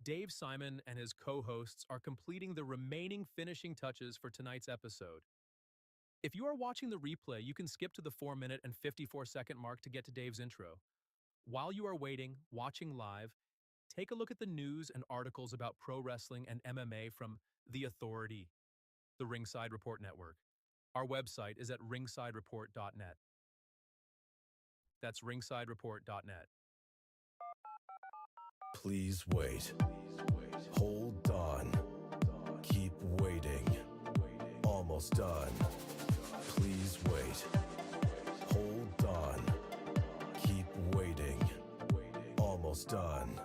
Dave Simon and his co-hosts are completing the remaining finishing touches for tonight's episode. If you are watching the replay, you can skip to the 4-minute and 54-second mark to get to Dave's intro. While you are waiting, watching live, take a look at the news and articles about pro wrestling and MMA from The Authority, the Ringside Report Network. Our website is at ringsidereport.net. That's ringsidereport.net. Please wait. Hold on. Keep waiting. Almost done. Please wait. Hold on. Keep waiting. Almost done.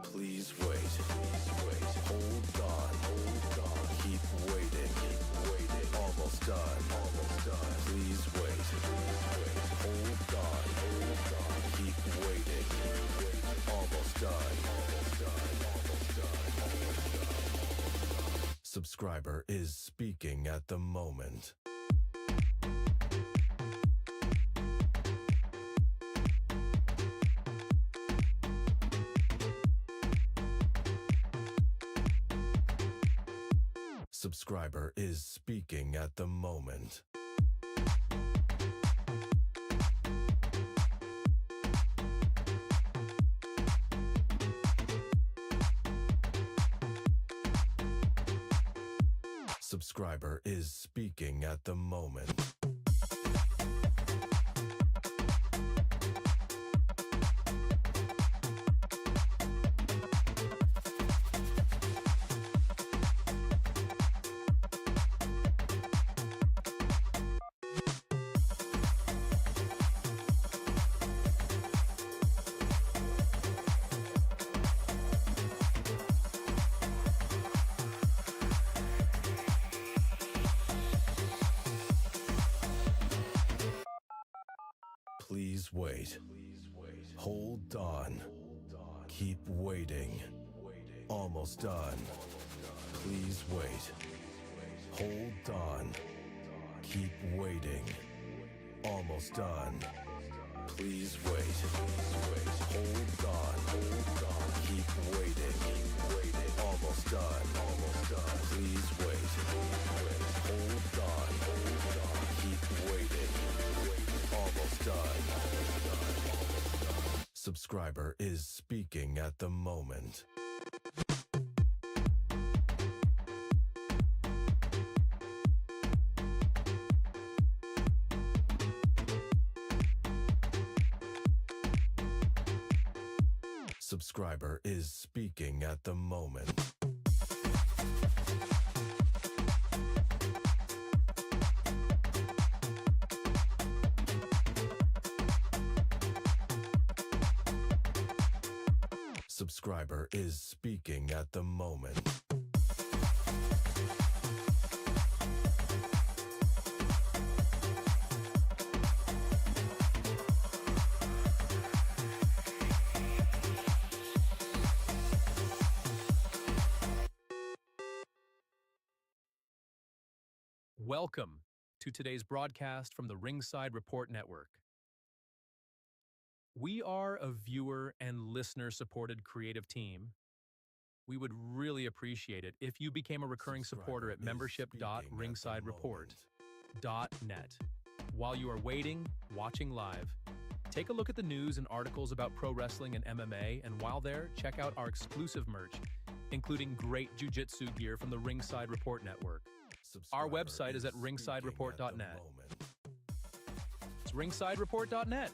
Please wait. Hold on. Keep waiting. Almost done. Please wait. Hold on. Keep waiting. Almost done. Subscriber is speaking at the moment. Subscriber is speaking at the moment. Subscriber is speaking at the moment. Please wait. Hold on. Keep waiting. Almost done. Please wait. Hold on. Keep waiting. Almost done. Please wait. Hold on. Keep waiting. Almost done. Please wait. Hold on. Keep waiting. Almost done. Subscriber is speaking at the moment. Subscriber is speaking at the moment. Subscriber is speaking at the moment. Welcome to today's broadcast from the Ringside Report Network. We are a viewer and listener-supported creative team. We would really appreciate it if you became a recurring supporter at membership.ringsidereport.net. While you are waiting, watching live, take a look at the news and articles about pro wrestling and MMA, and while there, check out our exclusive merch, including great jiu-jitsu gear from the Ringside Report Network. Our website is at ringsidereport.net. It's ringsidereport.net.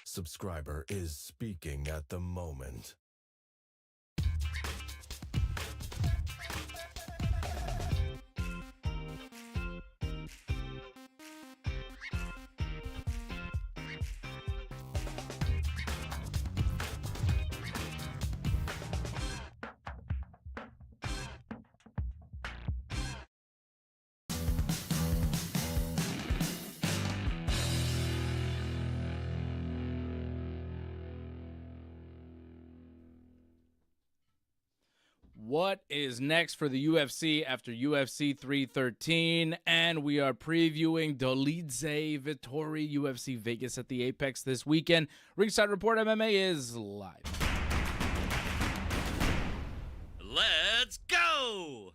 Subscriber is speaking at the moment. What is next for the UFC after UFC 313? And we are previewing Dolidze Vettori UFC Vegas at the Apex this weekend. Ringside Report MMA is live. Let's go!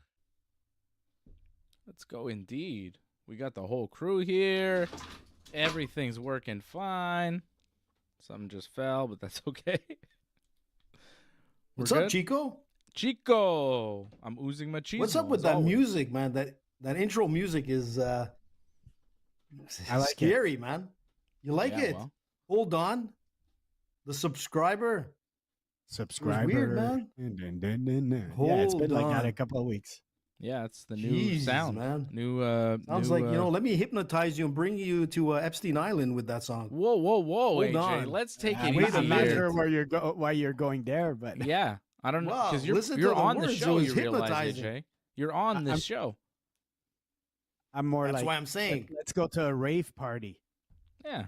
Let's go indeed. We got the whole crew here. Everything's working fine. Something just fell, but that's okay. What's up, Chico? Chico, I'm oozing my cheese. What's up with that music, man? That intro music is I like scary, man. You like it? Well. Hold on. The subscriber. Weird, man. It's been like that a couple of weeks. Yeah, it's the new sound, man. New sounds like let me hypnotize you and bring you to Epstein Island with that song. Whoa, Hold AJ, on. let's take it easy. I'm not sure why you're going there, but yeah. I don't know, because you're on the show, you realize, AJ. You're on this show. I'm more That's why I'm saying. Let's go to a rave party. Yeah.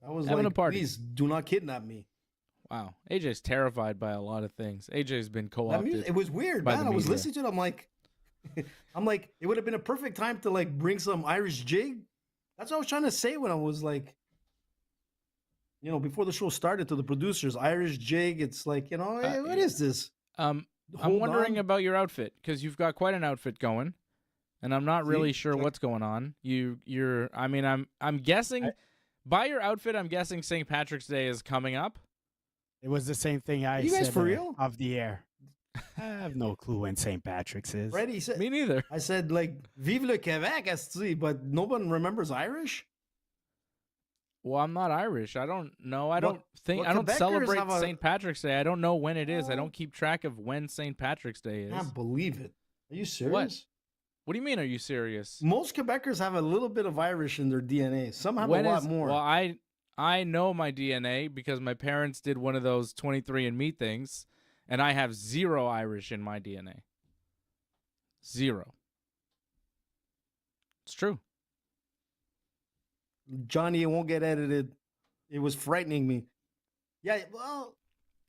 I was having like, a party. Please do not kidnap me. Wow. AJ's terrified by a lot of things. AJ's been co-opted. It was weird, man. I was listening to it. I'm like, it would have been a perfect time to like bring some Irish jig. That's what I was trying to say when I was like, before the show started, to the producers, Irish jig. It's like, hey, what is this? I'm wondering about your outfit, because you've got quite an outfit going, and I'm not really sure what's going on. I'm guessing by your outfit, I'm guessing St. Patrick's Day is coming up. It was the same thing I said for real? Off the air. I have no clue when St. Patrick's is. Freddie said, me neither. I said like Vive le Québec, but no one remembers Irish. Well, I'm not Irish. I don't know. I don't celebrate St. Patrick's Day. I don't know when it is. I don't keep track of when St. Patrick's Day is. I can't believe it. Are you serious? What do you mean, are you serious? Most Quebecers have a little bit of Irish in their DNA. Some have a lot more. Well, I know my DNA because my parents did one of those 23andMe things, and I have 0 Irish in my DNA. 0. It's true. Johnny, it won't get edited. It was frightening me. Yeah, well,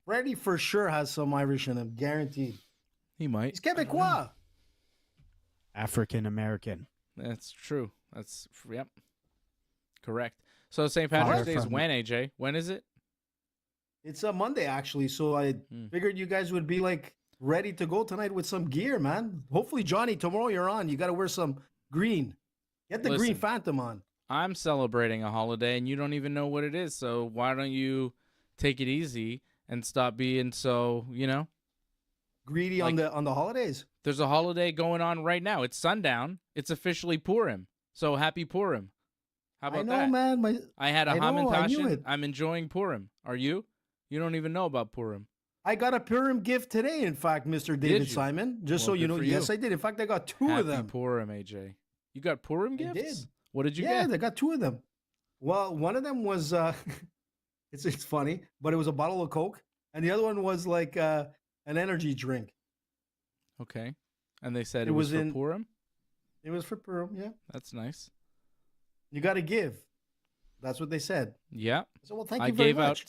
Freddie for sure has some Irish in him, guaranteed. He might. He's Quebecois. African American. That's true. Yep. Correct. So St. Patrick's Day is when, AJ? When is it? It's a Monday, actually. So I figured you guys would be like ready to go tonight with some gear, man. Hopefully, Johnny, tomorrow you're on. You got to wear some green. Get the green Phantom on. I'm celebrating a holiday, and you don't even know what it is. So why don't you take it easy and stop being so, greedy on the holidays? There's a holiday going on right now. It's sundown. It's officially Purim. So happy Purim. How about that? I know, man. I had a hamantashen. I'm enjoying Purim. Are you? You don't even know about Purim. I got a Purim gift today, in fact, Mr. David Simon. Just so you know. Yes, I did. In fact, I got 2 of them. Happy Purim, AJ. You got Purim gifts? I did. What did you get? Yeah, I got 2 of them. Well, one of them was, it's funny, but it was a bottle of Coke. And the other one was like an energy drink. Okay. And they said it was for Purim? It was for Purim, yeah. That's nice. You got to give. That's what they said. Yeah. So, well, thank you very much.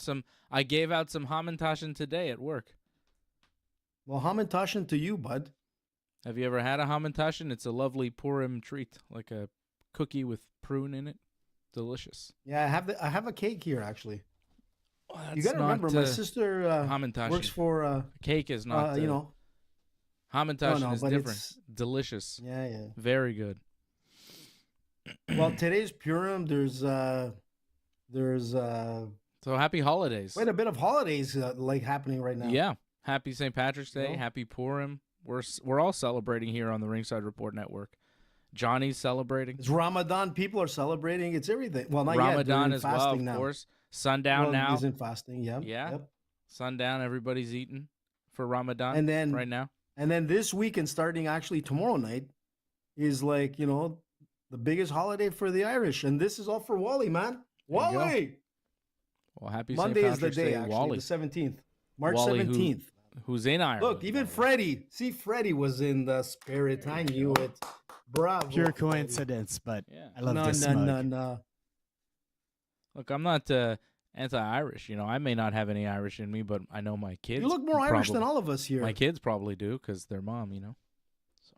I gave out some hamantashen today at work. Well, hamantashen to you, bud. Have you ever had a hamantashen? It's a lovely Purim treat, like a cookie with prune in it. Delicious. Yeah, I have a cake here, actually. Well, you got to remember, my sister works for... cake is not... Hamantashen is different. Delicious. Yeah. Very good. Well, today's Purim. There's so happy holidays. Quite a bit of holidays happening right now. Yeah, happy St. Patrick's Day. Happy Purim. We're all celebrating here on the Ringside Report Network. Johnny's celebrating. It's Ramadan. People are celebrating. It's everything. Well, not Ramadan yet. as well, of course. Sundown now. He's in fasting. Yeah. Yep. Sundown. Everybody's eating for Ramadan right now. And then this weekend, starting actually tomorrow night, is the biggest holiday for the Irish. And this is all for Wally, man. Wally! Well, happy Monday St. Patrick's is the day, Day, actually, Wally. the 17th. March Wally 17th. Who's in Ireland. Look, even Freddie. See, Freddie was in the spirit. I knew it. Bravo. Pure coincidence, but I love this No. Look, I'm not anti-Irish. You know, I may not have any Irish in me, but I know my kids. You look more Irish than all of us here. My kids probably do because their mom, you know. So.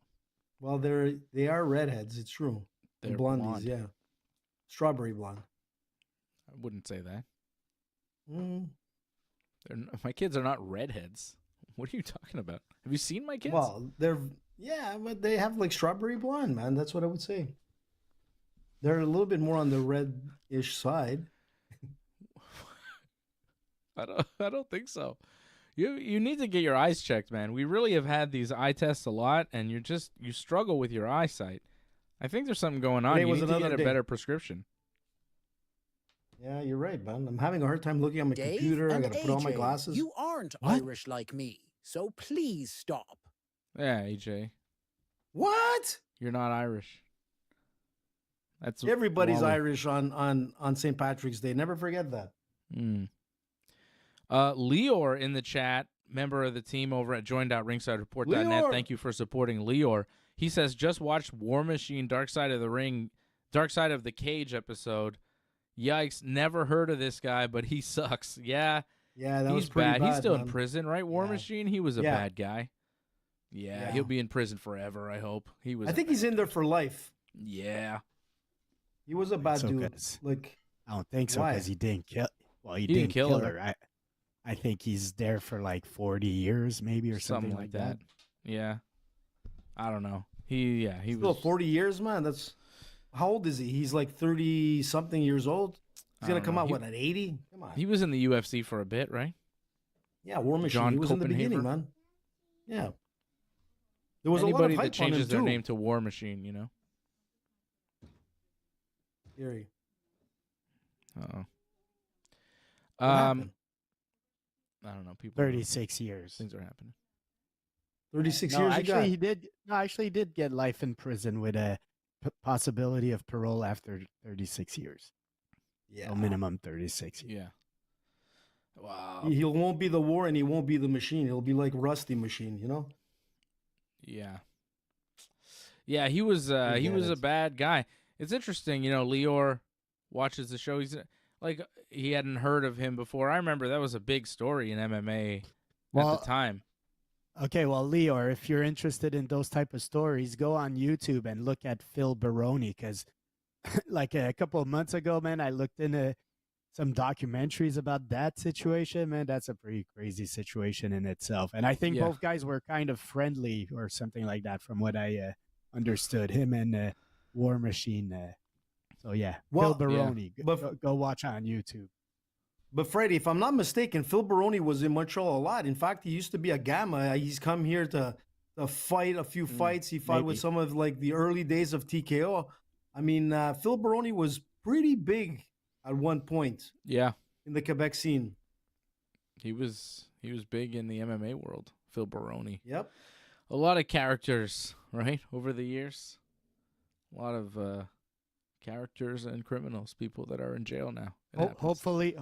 Well, they are redheads. It's true. They're blondies, blonde. yeah. Strawberry blonde. I wouldn't say that. Mm. My kids are not redheads. What are you talking about? Have you seen my kids? Well, but they have like strawberry blonde, man. That's what I would say. They're a little bit more on the red-ish side. I don't think so. You need to get your eyes checked, man. We really have had these eye tests a lot, and you struggle with your eyesight. I think there's something going on. You need to get a better prescription. Yeah, you're right, man. I'm having a hard time looking at my computer. I gotta put on my glasses. You aren't Irish like me, so please stop. Yeah, AJ. What? You're not Irish. That's everybody's Irish on St. Patrick's Day. Never forget that. Leor in the chat, member of the team over at join.ringsidereport.net. Thank you for supporting Leor. He says, just watched War Machine Dark Side of the Cage episode. Yikes, never heard of this guy, but he sucks. Yeah, that was pretty bad. He's still in prison, right? War Machine? He was a bad guy. Yeah, he'll be in prison forever, I hope. I think he's in there for life. Yeah. He was a bad dude. Like, I don't think so because he didn't kill. Well, he didn't kill her. I think he's there for like 40 years, maybe, or something like that. Yeah, I don't know. He still was 40 years, man. That's how old is he? He's like 30 something years old. He's gonna come out at 80? Come on. He was in the UFC for a bit, right? Yeah, War Machine. He was in the beginning, man. Yeah. There was anybody a lot of that changes their name to War Machine, you know. Gary. Uh-oh. I don't know. People 36 years. Things are happening. 36 no, years. Actually, he did. No, actually, he did get life in prison with a possibility of parole after 36 years. Yeah, so minimum 36 years. Yeah. Wow. He won't be the War, and he won't be the Machine. He'll be like Rusty Machine, you know. Yeah. Yeah, he was a bad guy. It's interesting, you know. Leor watches the show. He's like, he hadn't heard of him before. I remember that was a big story in MMA at the time. Okay, well, Leor, if you're interested in those type of stories, go on YouTube and look at Phil Baroni, because like a couple of months ago, man, I looked into some documentaries about that situation. Man, that's a pretty crazy situation in itself. And I think both guys were kind of friendly or something like that, from what I understood. Him and War Machine. So yeah, Phil Baroni. Go watch on YouTube. But Freddie, if I'm not mistaken, Phil Baroni was in Montreal a lot. In fact, he used to be a Gamma. He's come here to fight a few fights. He fought with some of like the early days of TKO. I mean, Phil Baroni was pretty big at one point. Yeah, in the Quebec scene, he was big in the MMA world. Phil Baroni. Yep. A lot of characters, right, over the years. A lot of characters and criminals, people that are in jail now. Hopefully,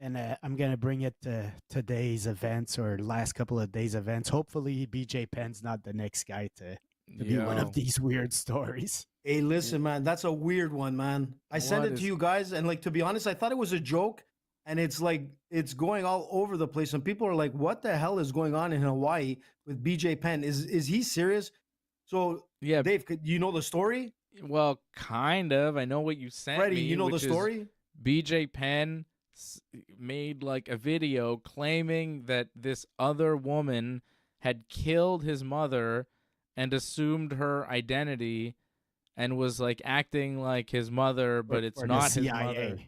and I'm going to bring it to today's events or last couple of days' events. Hopefully, BJ Penn's not the next guy to be one of these weird stories. Hey, listen, man, that's a weird one, man. I sent it to you guys, and like, to be honest, I thought it was a joke, and it's like, it's going all over the place, and people are like, what the hell is going on in Hawaii with BJ Penn? Is he serious? So, yeah, Dave, you know the story? Well, kind of. I know what you sent Freddie, me. you know the story? BJ Penn made like a video claiming that this other woman had killed his mother and assumed her identity and was like acting like his mother, but it's not his mother.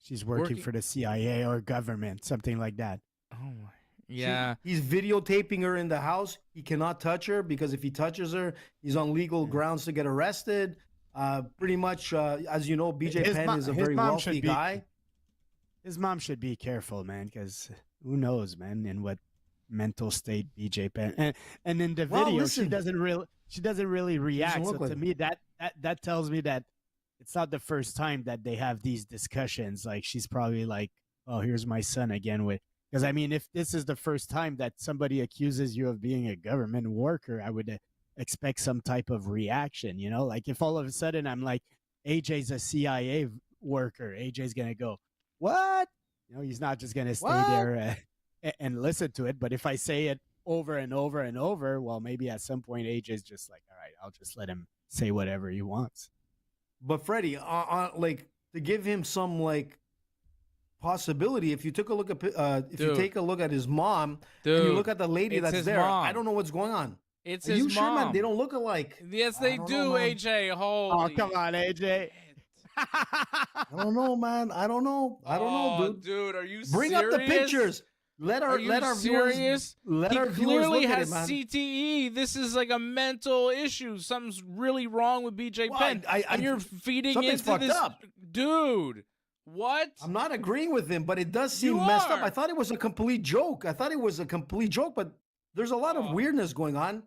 She's working for the CIA or government, something like that. Oh my. Yeah. He's videotaping her in the house. He cannot touch her because if he touches her, he's on legal grounds to get arrested. Pretty much, as you know, BJ Penn is a very wealthy guy. His mom should be careful, man, because who knows, man, in what mental state BJ Penn. And in the video, she doesn't really react. So to me, that tells me that it's not the first time that they have these discussions. Like, she's probably like, oh, here's my son again with. Because, I mean, if this is the first time that somebody accuses you of being a government worker, I would expect some type of reaction, you know? Like, if all of a sudden I'm like, AJ's a CIA worker, AJ's going to go, what? He's not just gonna stay there and listen to it. But if I say it over and over and over, well, maybe at some point AJ's just like, all right, I'll just let him say whatever he wants. But Freddie, like to give him some like possibility, if you took a look at you take a look at his mom and you look at the lady that's there, mom. I don't know what's going on. It's Are his you mom. sure, man? They don't look alike. Yes, they do, AJ. Holy. Oh, come on, AJ. I don't know, man. I don't know, dude. Dude, are you Bring serious? up the pictures. Let our serious? Let he our viewers clearly look at has it, man. CTE. This is like a mental issue. Something's really wrong with BJ Penn. And you're feeding into this, up. Dude. What? I'm not agreeing with him, but it does seem messed up. I thought it was a complete joke. But there's a lot of weirdness going on.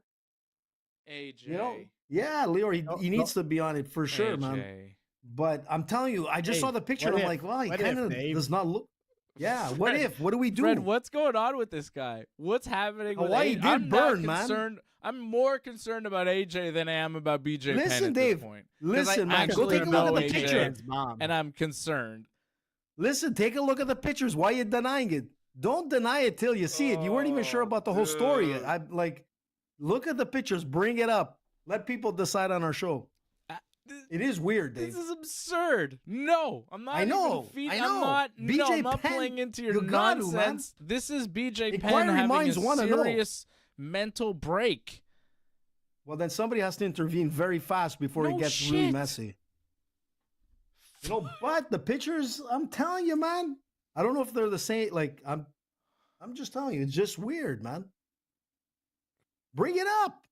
AJ. Yeah, Leo, he needs to be on it for sure, AJ. man. But I'm telling you, I just saw the picture. And I'm like, well, he kind of does not look. Yeah, what if? What do we do? Fred, what's going on with this guy? What's happening with Hawaii AJ? did I'm burn, not concerned. man. I'm more concerned about AJ than I am about BJ Listen, Penn at Dave, this point. listen, man, actually go take a look at the know picture. AJ, and I'm concerned. Listen, take a look at the pictures. Why are you denying it? Don't deny it till you see it. You weren't even sure about the whole story. I'm like, look at the pictures. Bring it up. Let people decide on our show. It is weird, Dave. This is absurd. No, I'm not. I know. I'm not Penn, playing into your you got nonsense. This is BJ Penn Inquiry having minds a wanna know. serious mental break. Well, then somebody has to intervene very fast before it gets really messy. But the pictures, I'm telling you, man. I don't know if they're the same. Like, I'm just telling you, it's just weird, man. Bring it up.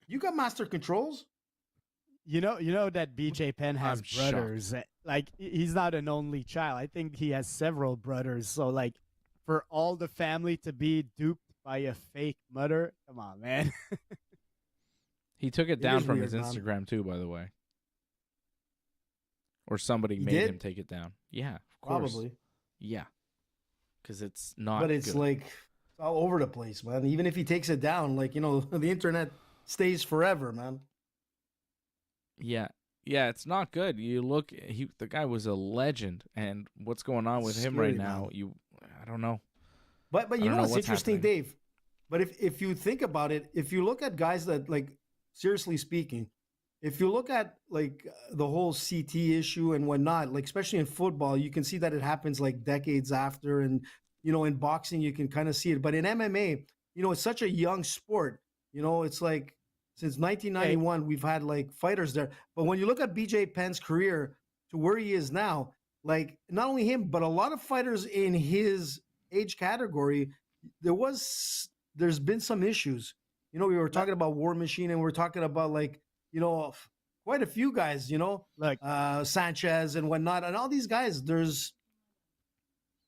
You got master controls. You know that BJ Penn has brothers. Shocked. Like, he's not an only child. I think he has several brothers. So, like, for all the family to be duped by a fake mother, come on, man. He took it down from weird, his Instagram man. too, by the way. Or somebody He made did? him take it down. Yeah, of course. Probably. Yeah. Because it's not But it's good. like it's all over the place, man. Even if he takes it down, like, the internet stays forever, man. Yeah. Yeah, it's not good. You look, the guy was a legend, and what's going on with him right now, I don't know. But you know what's interesting, happening. Dave? But if you think about it, if you look at guys that, like, seriously speaking, if you look at like the whole CT issue and whatnot, like especially in football, you can see that it happens like decades after, and in boxing you can kind of see it. But in MMA, it's such a young sport. It's like since 1991 we've had like fighters there. But when you look at BJ Penn's career to where he is now, like not only him, but a lot of fighters in his age category, there's been some issues. We were talking about War Machine, and we're talking about like, quite a few guys, like Sanchez and whatnot, and all these guys. There's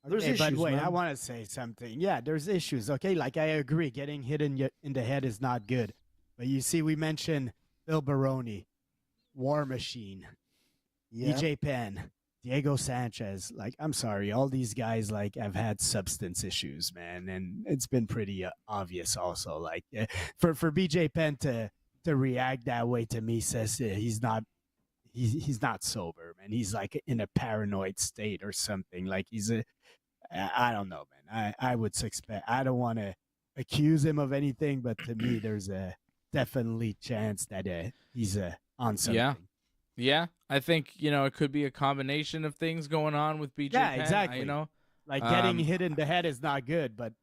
issues. But wait, man. I want to say something. Yeah, there's issues. Okay, like I agree, getting hit in the head is not good. But you see, we mentioned Bill Baroni, War Machine, BJ Penn, Diego Sanchez. Like, I'm sorry, all these guys like have had substance issues, man, and it's been pretty obvious. Also, like for BJ Penn to react that way to me says he's not sober, man. He's like in a paranoid state or something. Like I don't know, man. I would suspect. I don't want to accuse him of anything, but to me, there's a definitely chance that he's on something. Yeah. I think it could be a combination of things going on with BJ. Yeah, Penn, exactly. Like getting hit in the head is not good, but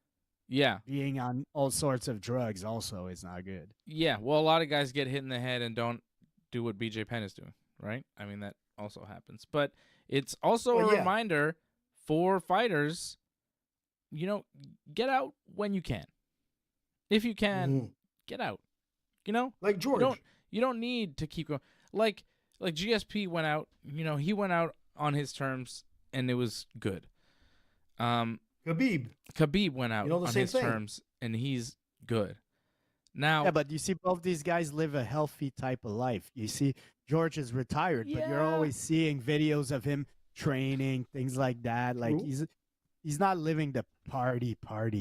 yeah, being on all sorts of drugs also is not good. Yeah, well, a lot of guys get hit in the head and don't do what BJ Penn is doing, right? I mean, that also happens. But it's also a reminder for fighters, get out when you can. If you can, get out. Like George. You don't need to keep going. Like GSP went out, he went out on his terms and it was good. Khabib went out on his terms, and he's good. Now, yeah, but you see, both these guys live a healthy type of life. You see, George is retired, but you're always seeing videos of him training, things like that. Like he's not living the party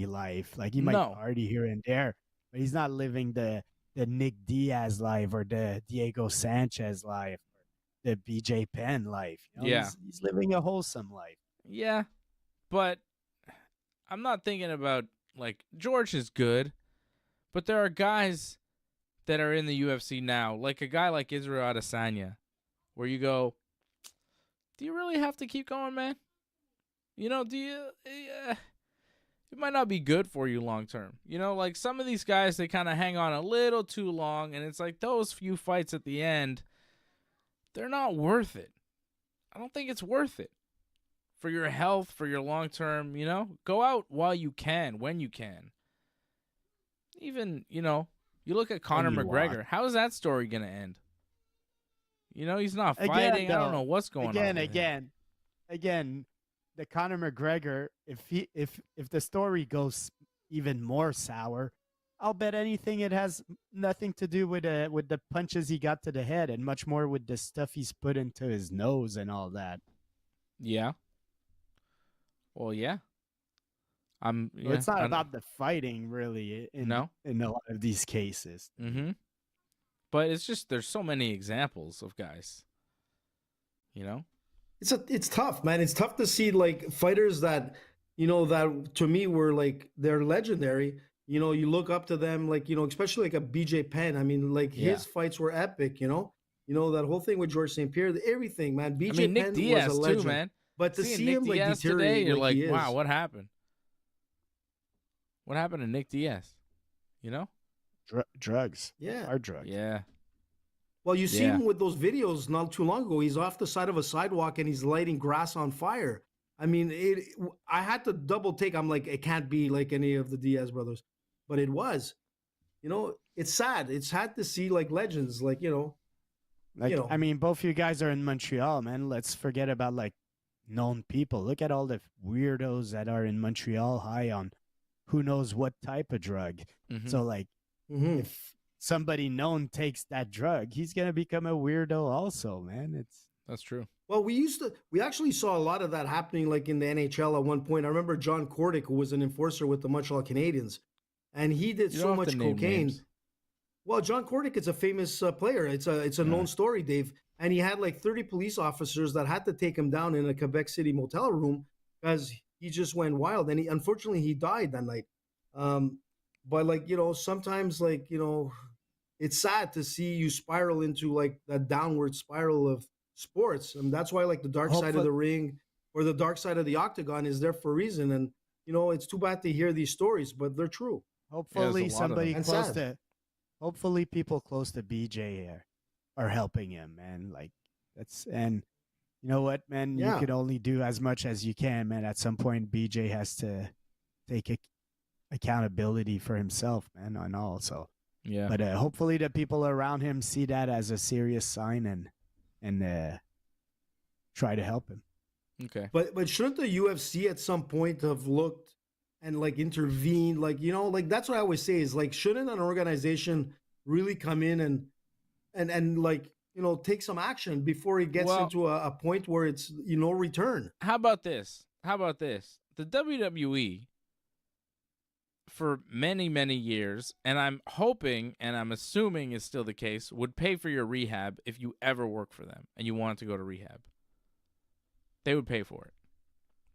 life. Like he might party here and there, but he's not living the Nick Diaz life or the Diego Sanchez life. the BJ Penn life. You know, Yeah. he's living a wholesome life. Yeah, but I'm not thinking about, like, George is good, but there are guys that are in the UFC now, like a guy like Israel Adesanya, where you go, do you really have to keep going, man? You know, do you? It might not be good for you long term. You know, like some of these guys, they kind of hang on a little too long, and it's like those few fights at the end, they're not worth it. I don't think it's worth it. For your health, for your long term, you know, go out while you can, when you can. Even, you know, you look at Conor McGregor. How is that story going to end? You know, he's not fighting. I don't know what's going on. Again, the Conor McGregor, if the story goes even more sour, I'll bet anything it has nothing to do with the punches he got to the head and much more with the stuff he's put into his nose and all that. Yeah. Well, yeah. Well, it's not about the fighting, really, in a lot of these cases. Mm-hmm. But it's just there's so many examples of guys. You know? It's tough, man. It's tough to see, like, fighters that, you know, that to me were, like, they're legendary. You know, you look up to them, like, you know, especially like a BJ Penn. I mean, like, his fights were epic, you know? You know, that whole thing with George St. Pierre, everything, man. BJ Nick Penn Diaz was a legend. too, man. But to see see Nick him, like, Diaz deteriorate today, you're like, he wow, is. what happened? What happened to Nick Diaz? You know? Drugs. Yeah. Hard drugs. Yeah. Well, you see him with those videos not too long ago. He's off the side of a sidewalk and he's lighting grass on fire. I mean, I had to double take. I'm like, it can't be like any of the Diaz brothers. But it was. You know, it's sad. It's sad to see, like, legends, like, you know. Like, I mean, both you guys are in Montreal, man. Let's forget about, like, known people. Look at all the weirdos that are in Montreal high on who knows what type of drug. Mm-hmm. So, like, if somebody known takes that drug, he's going to become a weirdo also, man. That's true. Well, we actually saw a lot of that happening, like, in the NHL at one point. I remember John Cordick, who was an enforcer with the Montreal Canadiens, and he did so much cocaine. Names. Well, John Cordick is a famous player. It's a known story, Dave. And he had like 30 police officers that had to take him down in a Quebec City motel room because he just went wild. And unfortunately, he died that night. But, like, you know, sometimes, like, you know, it's sad to see you spiral into, like, that downward spiral of sports. And that's why, like, the dark side of the ring or the dark side of the octagon is there for a reason. And, you know, it's too bad to hear these stories, but they're true. Hopefully hopefully people close to BJ are helping him, man. Like, and you know what, man, you can only do as much as you can, man. At some point, BJ has to take accountability for himself, man, and all. So, yeah. But hopefully the people around him see that as a serious sign and try to help him. Okay. But shouldn't the UFC at some point have looked and, like, intervened? Like, you know, like, that's what I always say is, like, shouldn't an organization really come in and like, you know, take some action before it gets into a point where it's, you know, return? How about this? The WWE, for many, many years, and I'm hoping and I'm assuming is still the case, would pay for your rehab if you ever work for them and you wanted to go to rehab. They would pay for it.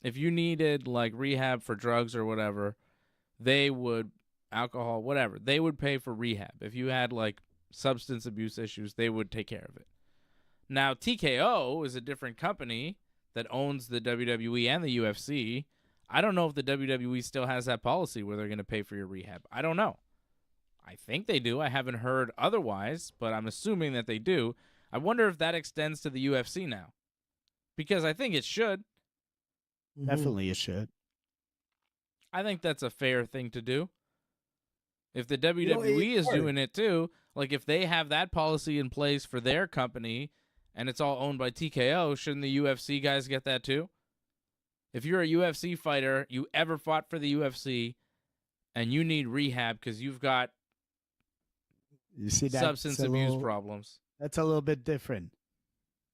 If you needed, like, rehab for drugs or whatever, they would, alcohol, whatever, they would pay for rehab. If you had, like, substance abuse issues, they would take care of it. Now, TKO is a different company that owns the WWE and the UFC. I don't know if the WWE still has that policy where they're going to pay for your rehab. I don't know. I think they do. I haven't heard otherwise, but I'm assuming that they do. I wonder if that extends to the UFC now, because I think it should. Definitely it should. I think that's a fair thing to do. If the WWE is doing it too, like, if they have that policy in place for their company and it's all owned by TKO, shouldn't the UFC guys get that too? If you're a UFC fighter, you ever fought for the UFC, and you need rehab because you've got substance abuse problems. That's a little bit different.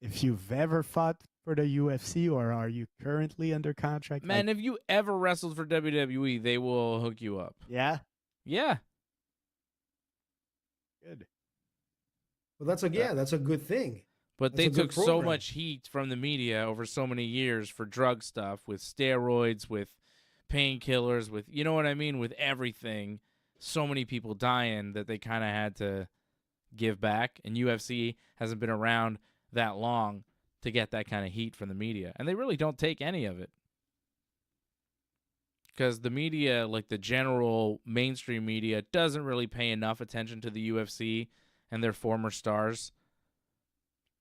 If you've ever fought for the UFC, or are you currently under contract? Man, if you ever wrestled for WWE, they will hook you up. Yeah? Yeah. Good. Well, that's a good thing. But they took so much heat from the media over so many years for drug stuff, with steroids, with painkillers, with, you know what I mean, with everything. So many people dying that they kind of had to give back. And UFC hasn't been around that long to get that kind of heat from the media. And they really don't take any of it. Because the media, like the general mainstream media, doesn't really pay enough attention to the UFC and their former stars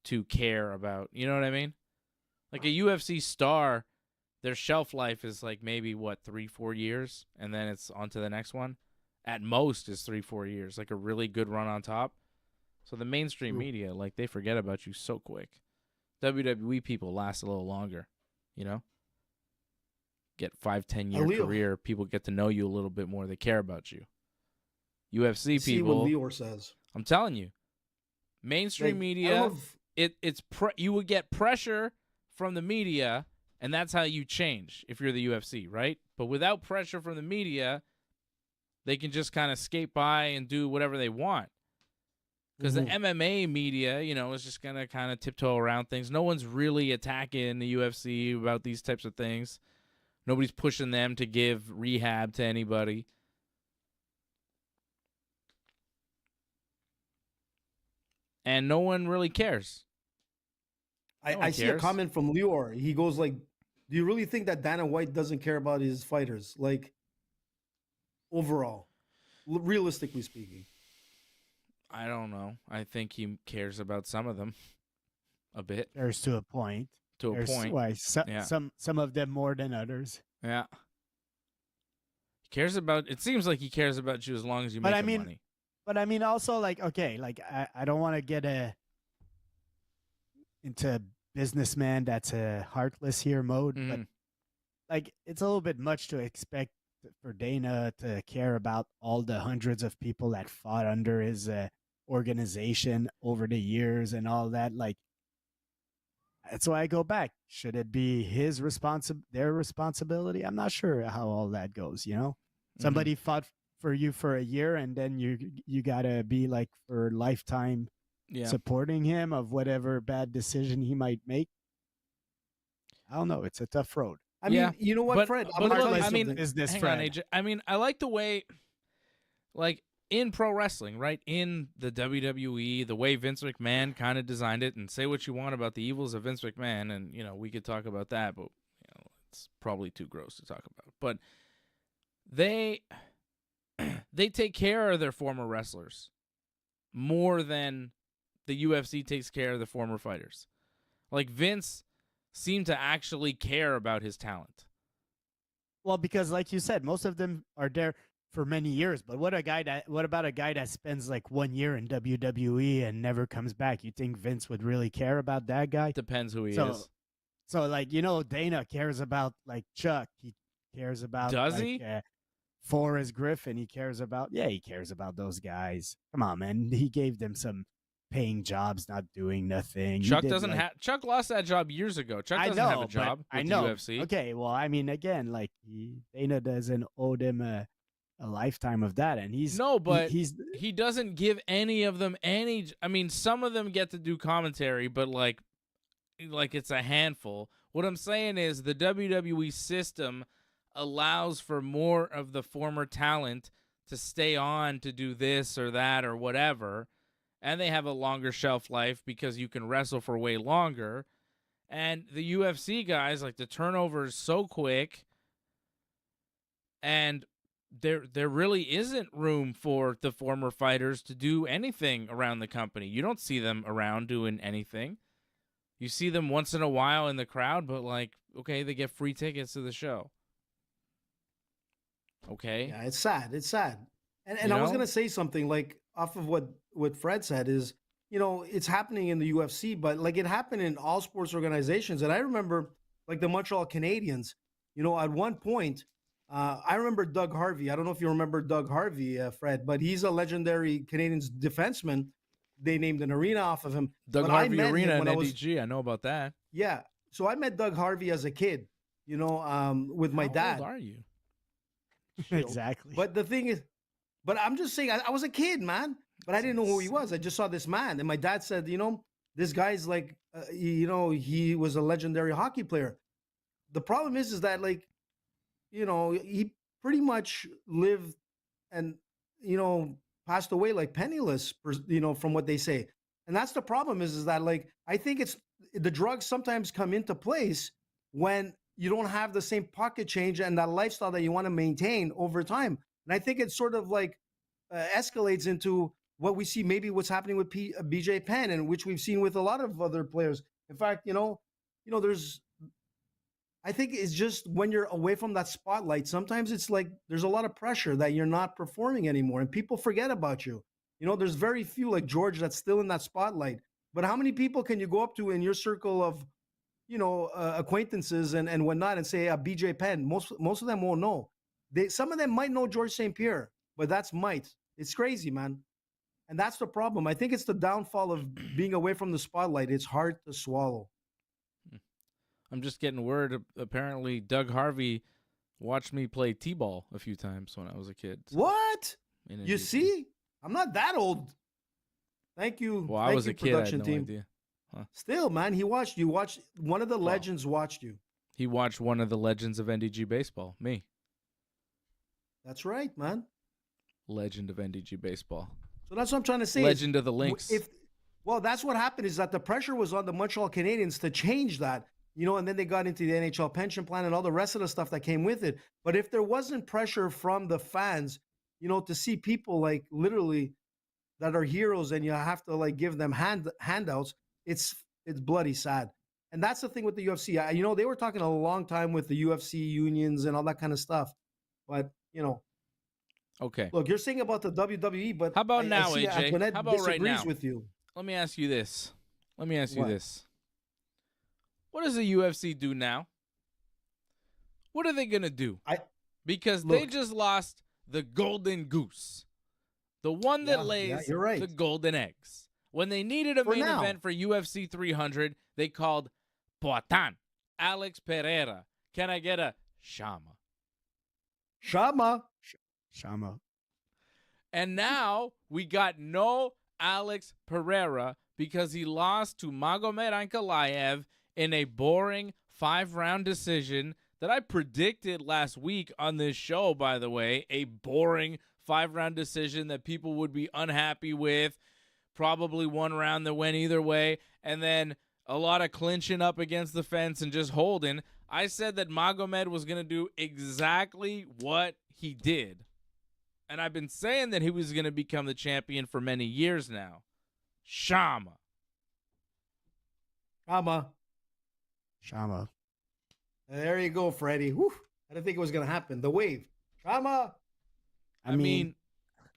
to care about, you know what I mean? Like a UFC star, their shelf life is like maybe, 3-4 years, and then it's on to the next one. At most is 3-4 years, like a really good run on top. So the mainstream media, like, they forget about you so quick. WWE people last a little longer, you know? Get 5-10 year career, people get to know you a little bit more, they care about you. UFC people, see what Lior says. I'm telling you, mainstream media, you would get pressure from the media, and that's how you change if you're the UFC, right? But without pressure from the media, they can just kind of skate by and do whatever they want. Because the MMA media, you know, is just going to kind of tiptoe around things. No one's really attacking the UFC about these types of things. Nobody's pushing them to give rehab to anybody. And no one really cares. I see a comment from Lior. He goes like, do you really think that Dana White doesn't care about his fighters? Like, overall, realistically speaking. I don't know. I think he cares about some of them a bit. Cares to a point. Why some of them more than others. Yeah. He cares about. It seems like he cares about you as long as you make money. But I mean, also, like, okay, like I don't want to get into businessman that's a heartless here mode, but like it's a little bit much to expect for Dana to care about all the hundreds of people that fought under his organization over the years and all that. Like, that's why I go back. Should it be their responsibility? I'm not sure how all that goes. You know, somebody fought for you for a year, and then you gotta be like for lifetime supporting him of whatever bad decision he might make. I don't know. It's a tough road. I mean, you know what, Fred? Hang on, AJ. I mean, I like the way, like, in pro wrestling, right? In the WWE, the way Vince McMahon kind of designed it, and say what you want about the evils of Vince McMahon, and, you know, we could talk about that, but, you know, it's probably too gross to talk about. But they take care of their former wrestlers more than the UFC takes care of the former fighters. Like, Vince seemed to actually care about his talent. Well, because like you said, most of them are there for many years. But what about a guy that spends like 1 year in WWE and never comes back? You think Vince would really care about that guy? Depends who he is. So like, you know, Dana cares about like Chuck. He cares about he? Forrest Griffin. He cares about those guys. Come on, man. He gave them some paying jobs, not doing nothing. Chuck doesn't have. Chuck lost that job years ago. Chuck doesn't have a job with the UFC. Okay, well, I mean, again, like Dana doesn't owe them a lifetime of that, and he doesn't give any of them any. I mean, some of them get to do commentary, but like it's a handful. What I'm saying is the WWE system allows for more of the former talent to stay on to do this or that or whatever. And they have a longer shelf life because you can wrestle for way longer. And the UFC guys, like, the turnover is so quick. And there really isn't room for the former fighters to do anything around the company. You don't see them around doing anything. You see them once in a while in the crowd, but, like, okay, they get free tickets to the show. Okay? Yeah, it's sad. It's sad. And I was going to say something, like, off of what Fred said is, you know, it's happening in the UFC, but like it happened in all sports organizations. And I remember like the Montreal Canadiens, you know, at one point, I remember Doug Harvey. I don't know if you remember Doug Harvey, Fred, but he's a legendary Canadian defenseman. They named an arena off of him. Doug Harvey Arena in NDG. I know about that. Yeah. So I met Doug Harvey as a kid, you know, with my dad. How old are you? Exactly. But the thing is, but I'm just saying, I was a kid, man, but I didn't know who he was. I just saw this man. And my dad said, you know, this guy's like, he was a legendary hockey player. The problem is that like, he pretty much lived and, passed away like penniless, from what they say. And that's the problem is that like, I think it's the drugs sometimes come into place when you don't have the same pocket change and that lifestyle that you want to maintain over time. And I think it sort of like escalates into what we see, maybe what's happening with BJ Penn, and which we've seen with a lot of other players. In fact, I think it's just when you're away from that spotlight, sometimes it's like there's a lot of pressure that you're not performing anymore and people forget about you. There's very few like George that's still in that spotlight. But how many people can you go up to in your circle of, acquaintances and whatnot and say, BJ Penn? Most of them won't know. Some of them might know George St. Pierre, but that's might. It's crazy, man. And that's the problem. I think it's the downfall of being away from the spotlight. It's hard to swallow. I'm just getting word. Apparently, Doug Harvey watched me play T-ball a few times when I was a kid. So. What? You see? I'm not that old. Thank you. Well, I was a kid. I had no team. idea. Huh. Still, man, he watched you. One of the legends watched you. He watched one of the legends of NDG baseball. Me. That's right, man. Legend of NDG baseball. So that's what I'm trying to say. Legend of the Lynx. That's what happened is that the pressure was on the Montreal Canadiens to change that. And then they got into the NHL pension plan and all the rest of the stuff that came with it. But if there wasn't pressure from the fans, to see people like literally that are heroes and you have to like give them handouts, it's bloody sad. And that's the thing with the UFC. They were talking a long time with the UFC unions and all that kind of stuff. But, okay. Look, you're saying about the WWE, but how about now, AJ? Antoinette how about right now? With you. Let me ask you this. What does the UFC do now? What are they going to do? Because they just lost the golden goose. The one that lays the golden eggs. When they needed a main event for UFC 300, they called Poatan, Alex Pereira. Can I get a Shama? Shama. And now we got no Alex Pereira because he lost to Magomed Ankalaev in a boring 5-round decision that I predicted last week on this show, by the way. A boring 5-round decision that people would be unhappy with. Probably one round that went either way. And then a lot of clinching up against the fence and just holding. I said that Magomed was going to do exactly what he did. And I've been saying that he was going to become the champion for many years now. Shama. There you go, Freddie. Whew. I didn't think it was going to happen. The wave. Shama. I mean,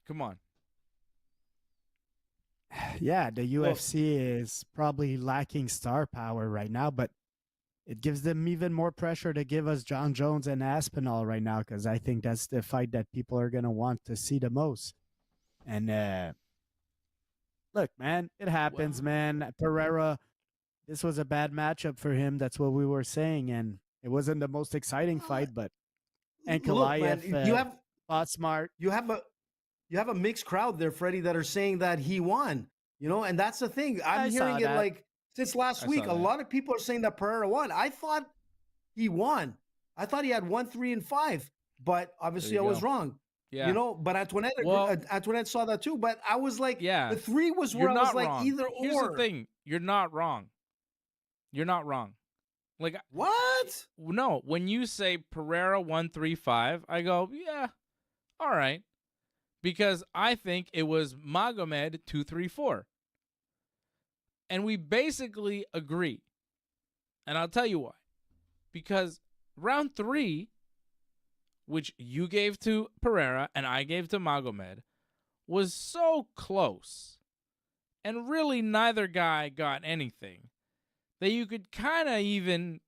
come on. Yeah, the UFC is probably lacking star power right now, but it gives them even more pressure to give us Jon Jones and Aspinall right now, because I think that's the fight that people are going to want to see the most. And look, man, it happens, man. Pereira, this was a bad matchup for him. That's what we were saying, and it wasn't the most exciting fight, but Ankalaev fought smart. You have a mixed crowd there, Freddie, that are saying that he won, and that's the thing. I'm hearing it like since last week. A lot of people are saying that Pereira won. I thought he won. I thought he had 1, 3, and 5, but obviously I was wrong. Yeah. But Antoinette saw that too. But I was like, the 3 was where I was like, wrong. Either or. Here's the thing. You're not wrong. Like, what? No, when you say Pereira 1, 3, 5, I go, yeah, all right. Because I think it was Magomed 2, 3, 4. And we basically agree. And I'll tell you why. Because round 3, which you gave to Pereira and I gave to Magomed, was so close. And really neither guy got anything that you could kind of even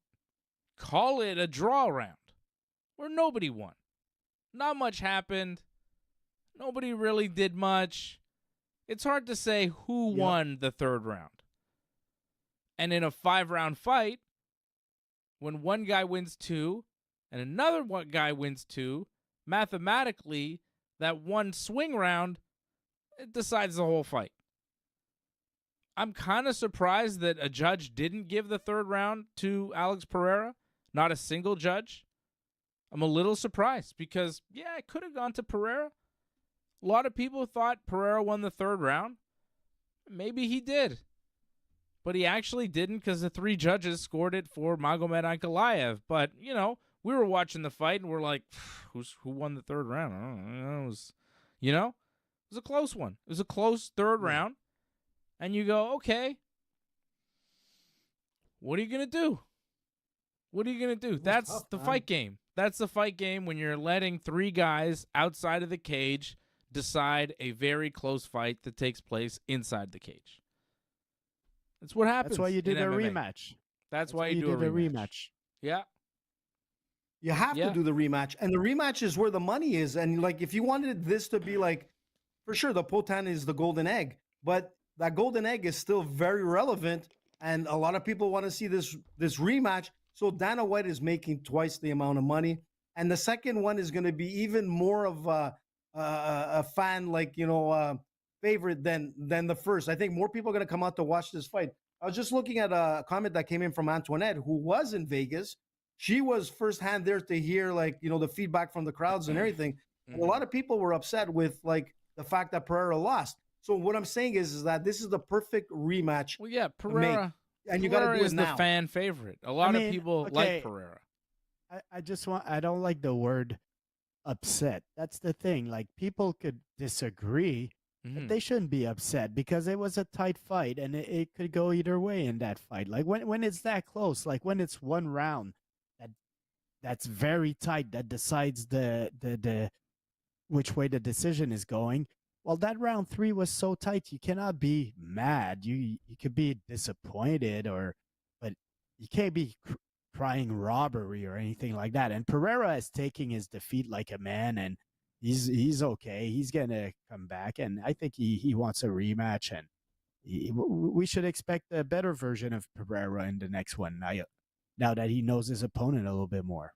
call it a draw round where nobody won. Not much happened. Nobody really did much. It's hard to say who won the 3rd round. And in a 5-round fight, when one guy wins 2 and another one guy wins 2, mathematically, that one swing round, it decides the whole fight. I'm kind of surprised that a judge didn't give the third round to Alex Pereira. Not a single judge. I'm a little surprised because, yeah, it could have gone to Pereira. A lot of people thought Pereira won the third round. Maybe he did. But he actually didn't because the 3 judges scored it for Magomed Ankalaev. But, you know, we were watching the fight and we're like, who won the third round? I don't know. It was a close one. It was a close third round. And you go, okay, what are you going to do? What are you going to do? That's the fight game. That's the fight game when you're letting 3 guys outside of the cage decide a very close fight that takes place inside the cage. That's what happens. That's why you did a MMA. rematch. That's why you do a rematch. Yeah. You have to do the rematch. And the rematch is where the money is. And like, if you wanted this to be like, for sure, the Potan is the golden egg, but that golden egg is still very relevant. And a lot of people want to see this rematch. So Dana White is making twice the amount of money. And the second one is going to be even more of a fan, like, favorite than the first. I think more people are going to come out to watch this fight. I was just looking at a comment that came in from Antoinette, who was in Vegas. She was firsthand there to hear, like, the feedback from the crowds and everything. And a lot of people were upset with, like, the fact that Pereira lost. So what I'm saying is that this is the perfect rematch. Well, yeah, Pereira. And you got to do it now. The fan favorite. A lot of people like Pereira. I don't like the word upset. That's the thing. Like, people could disagree, but they shouldn't be upset because it was a tight fight and it could go either way in that fight. Like when it's that close, like when it's one round that's very tight that decides the which way the decision is going. Well, that round 3 was so tight, you cannot be mad. You could be disappointed, but you can't be crying robbery or anything like that. And Pereira is taking his defeat like a man, and he's okay. He's gonna come back, and I think he wants a rematch. And we should expect a better version of Pereira in the next one. Now that he knows his opponent a little bit more.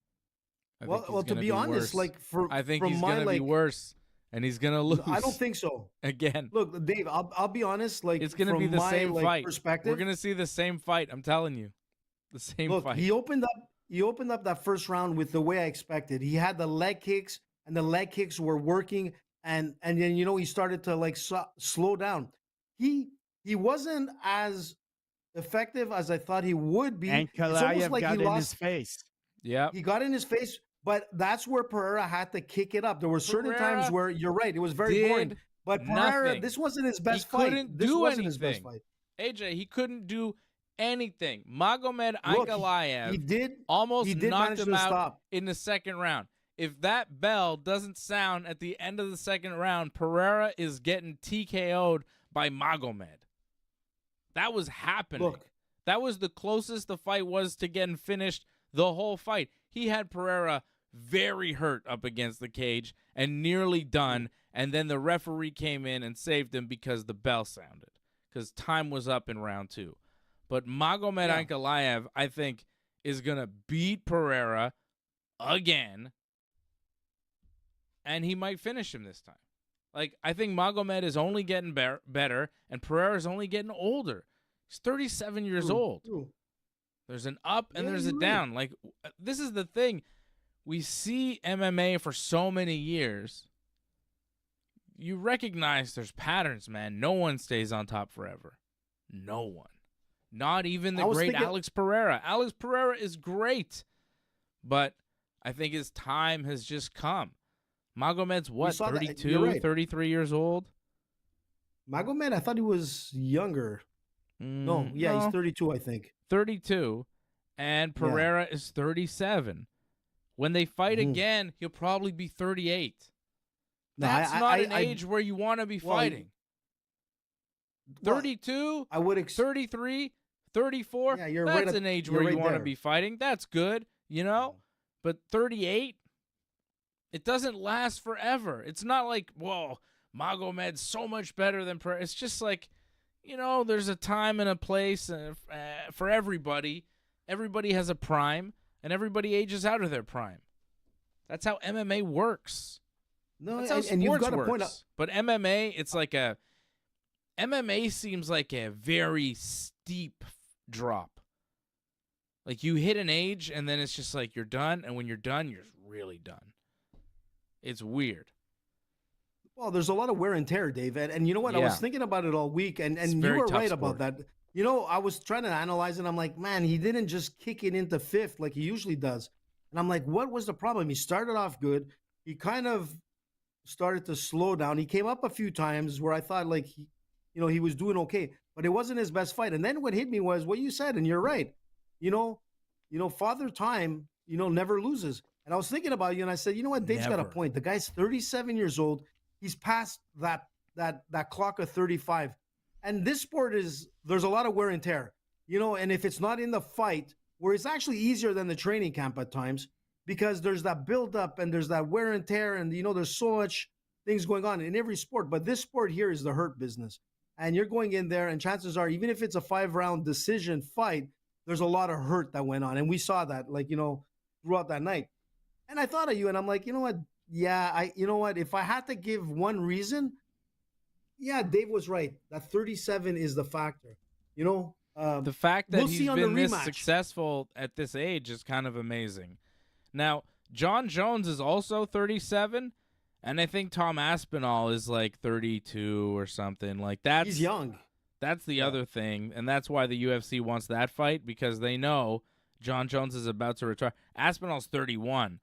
Well, to be honest, worse. I think he's gonna be worse. And he's gonna lose. I don't think so. Again, look, Dave. I'll be honest. Like, it's gonna be the same fight. Perspective, we're gonna see the same fight. I'm telling you, the same fight. He opened up that first round with the way I expected. He had the leg kicks, and the leg kicks were working. And then he started to like slow down. He wasn't as effective as I thought he would be. And Kalayev got in his face. Yeah, he got in his face. But that's where Pereira had to kick it up. There were certain times where you're right; it was very boring. But Pereira, this wasn't his best fight. This wasn't his best fight. AJ, he couldn't do anything. Magomed Ankalaev he did knocked him out in the second round. If that bell doesn't sound at the end of the second round, Pereira is getting TKO'd by Magomed. That was happening. That was the closest the fight was to getting finished the whole fight. He had Pereira very hurt up against the cage and nearly done, and then the referee came in and saved him because the bell sounded, because time was up in round 2. But Magomed Ankalaev, I think, is going to beat Pereira again, and he might finish him this time. Like, I think Magomed is only getting better, and Pereira is only getting older. He's 37 years old. There's an up and there's a down. Like, this is the thing. We see MMA for so many years. You recognize there's patterns, man. No one stays on top forever. No one. Not even the great Alex Pereira. Alex Pereira is great. But I think his time has just come. Magomed's what, 32, 33 years old? Magomed, I thought he was younger. No, he's 32, I think. 32, and Pereira is 37. When they fight again, he'll probably be 38. That's not an age where you want to be fighting. 32, 33, 34, that's an age where you want to be fighting. That's good, But 38, it doesn't last forever. It's not like, whoa, Magomed's so much better than Pereira. It's just like, there's a time and a place for everybody. Everybody has a prime, and everybody ages out of their prime. That's how MMA works. No, that's how sports you've got to works. point out. But MMA, it's like MMA seems like a very steep drop. Like you hit an age and then it's just like you're done, and when you're done, you're really done. It's weird. Well, there's a lot of wear and tear, Dave. And you know what? I was thinking about it all week, and you were right about that. You know, I was trying to analyze it. I'm like, man, he didn't just kick it into fifth like he usually does. And I'm like, what was the problem? He started off good. He kind of started to slow down. He came up a few times where I thought like he was doing okay, but it wasn't his best fight. And then what hit me was what you said, and you're right. Father Time, never loses. And I was thinking about you, and I said, you know what, Dave's got a point. The guy's 37 years old. He's past that clock of 35. And this sport there's a lot of wear and tear, and if it's not in the fight, where it's actually easier than the training camp at times, because there's that buildup and there's that wear and tear, and there's so much things going on in every sport. But this sport here is the hurt business. And you're going in there, and chances are, even if it's a 5-round decision fight, there's a lot of hurt that went on. And we saw that, throughout that night. And I thought of you, and I'm like, you know what? Yeah, if I had to give one reason, yeah, Dave was right. That 37 is the factor. The fact that he's been this successful at this age is kind of amazing. Now, Jon Jones is also 37, and I think Tom Aspinall is like 32 or something. Like he's young. That's the other thing, and that's why the UFC wants that fight, because they know Jon Jones is about to retire. Aspinall's 31.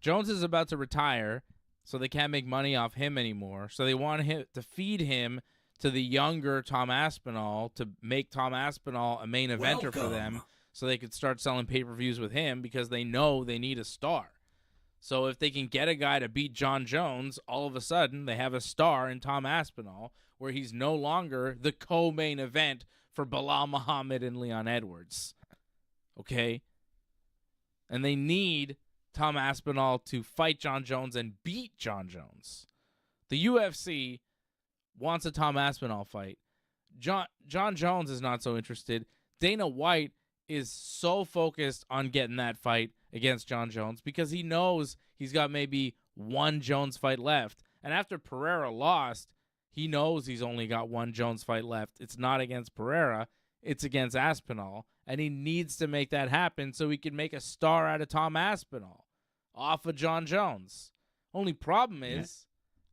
Jones is about to retire, so they can't make money off him anymore. So they want him to feed him to the younger Tom Aspinall to make Tom Aspinall a main eventer for them, so they could start selling pay-per-views with him, because they know they need a star. So if they can get a guy to beat Jon Jones, all of a sudden they have a star in Tom Aspinall, where he's no longer the co-main event for Belal Muhammad and Leon Edwards. Okay? And they need Tom Aspinall to fight Jon Jones and beat Jon Jones. The UFC wants a Tom Aspinall fight. Jon Jones is not so interested. Dana White is so focused on getting that fight against Jon Jones because he knows he's got maybe one Jones fight left. And after Pereira lost, he knows he's only got one Jones fight left. It's not against Pereira. It's against Aspinall. And he needs to make that happen so he can make a star out of Tom Aspinall off of Jon Jones. Only problem is,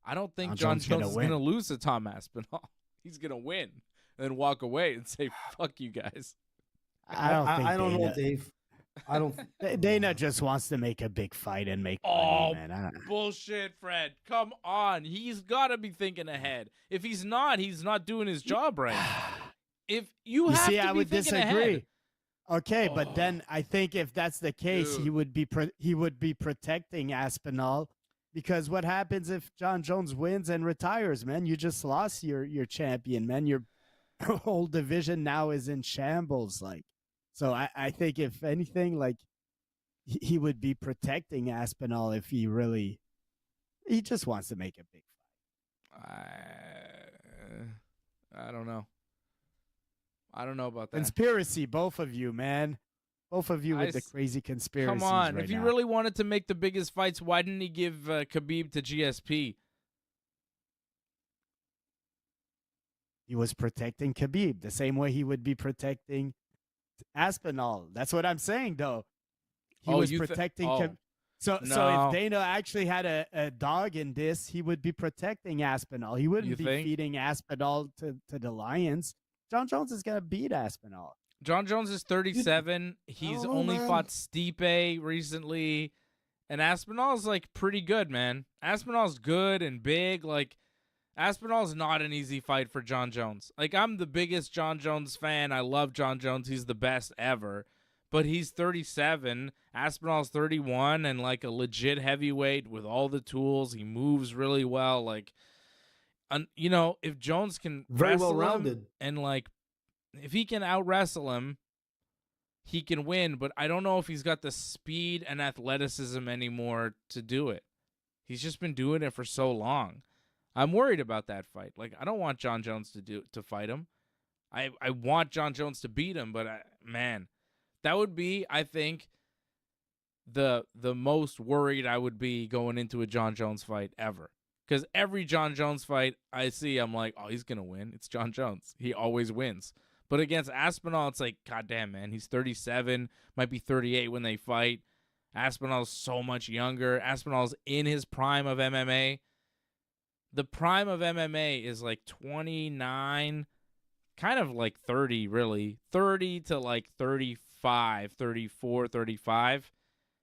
I don't think Jon Jones is going to lose to Tom Aspinall. He's going to win and then walk away and say, fuck you guys. I don't know, Dave. I don't. Dana just wants to make a big fight and make money, man. Bullshit, Fred. Come on. He's got to be thinking ahead. If he's not doing his job right. If you have see, to I be would thinking disagree. ahead. Okay, but then I think if that's the case, Dude. he would be protecting Aspinall, because what happens if Jon Jones wins and retires, man? You just lost your champion, man. Your whole division now is in shambles, like. So I think if anything, like he would be protecting Aspinall if he just wants to make a big fight. I don't know. I don't know about that. Conspiracy, both of you, man. Both of you with the crazy conspiracies. Come on. Right if he now. really wanted to make the biggest fights, why didn't he give Khabib to GSP? He was protecting Khabib the same way he would be protecting Aspinall. That's what I'm saying, though. He was protecting Khabib. So if Dana actually had a dog in this, he would be protecting Aspinall. He wouldn't be feeding Aspinall to the Lions. Jon Jones is going to beat Aspinall. Jon Jones is 37. He's only fought Stipe recently. And Aspinall's, like, pretty good, man. Aspinall's good and big. Like, Aspinall's not an easy fight for Jon Jones. Like, I'm the biggest Jon Jones fan. I love Jon Jones. He's the best ever. But he's 37. Aspinall's 31 and, like, a legit heavyweight with all the tools. He moves really well. Like, if Jones can very wrestle well rounded him and, like, if he can out-wrestle him, he can win. But I don't know if he's got the speed and athleticism anymore to do it. He's just been doing it for so long. I'm worried about that fight. Like, I don't want Jon Jones to fight him. I want Jon Jones to beat him, but man, that would be, I think, the most worried I would be going into a Jon Jones fight ever. Because every Jon Jones fight I see, I'm like, oh, he's going to win. It's Jon Jones. He always wins. But against Aspinall, it's like, God damn, man. He's 37, might be 38 when they fight. Aspinall's so much younger. Aspinall's in his prime of MMA. The prime of MMA is like 29, kind of like 30, really. 30 to like 35, 34, 35.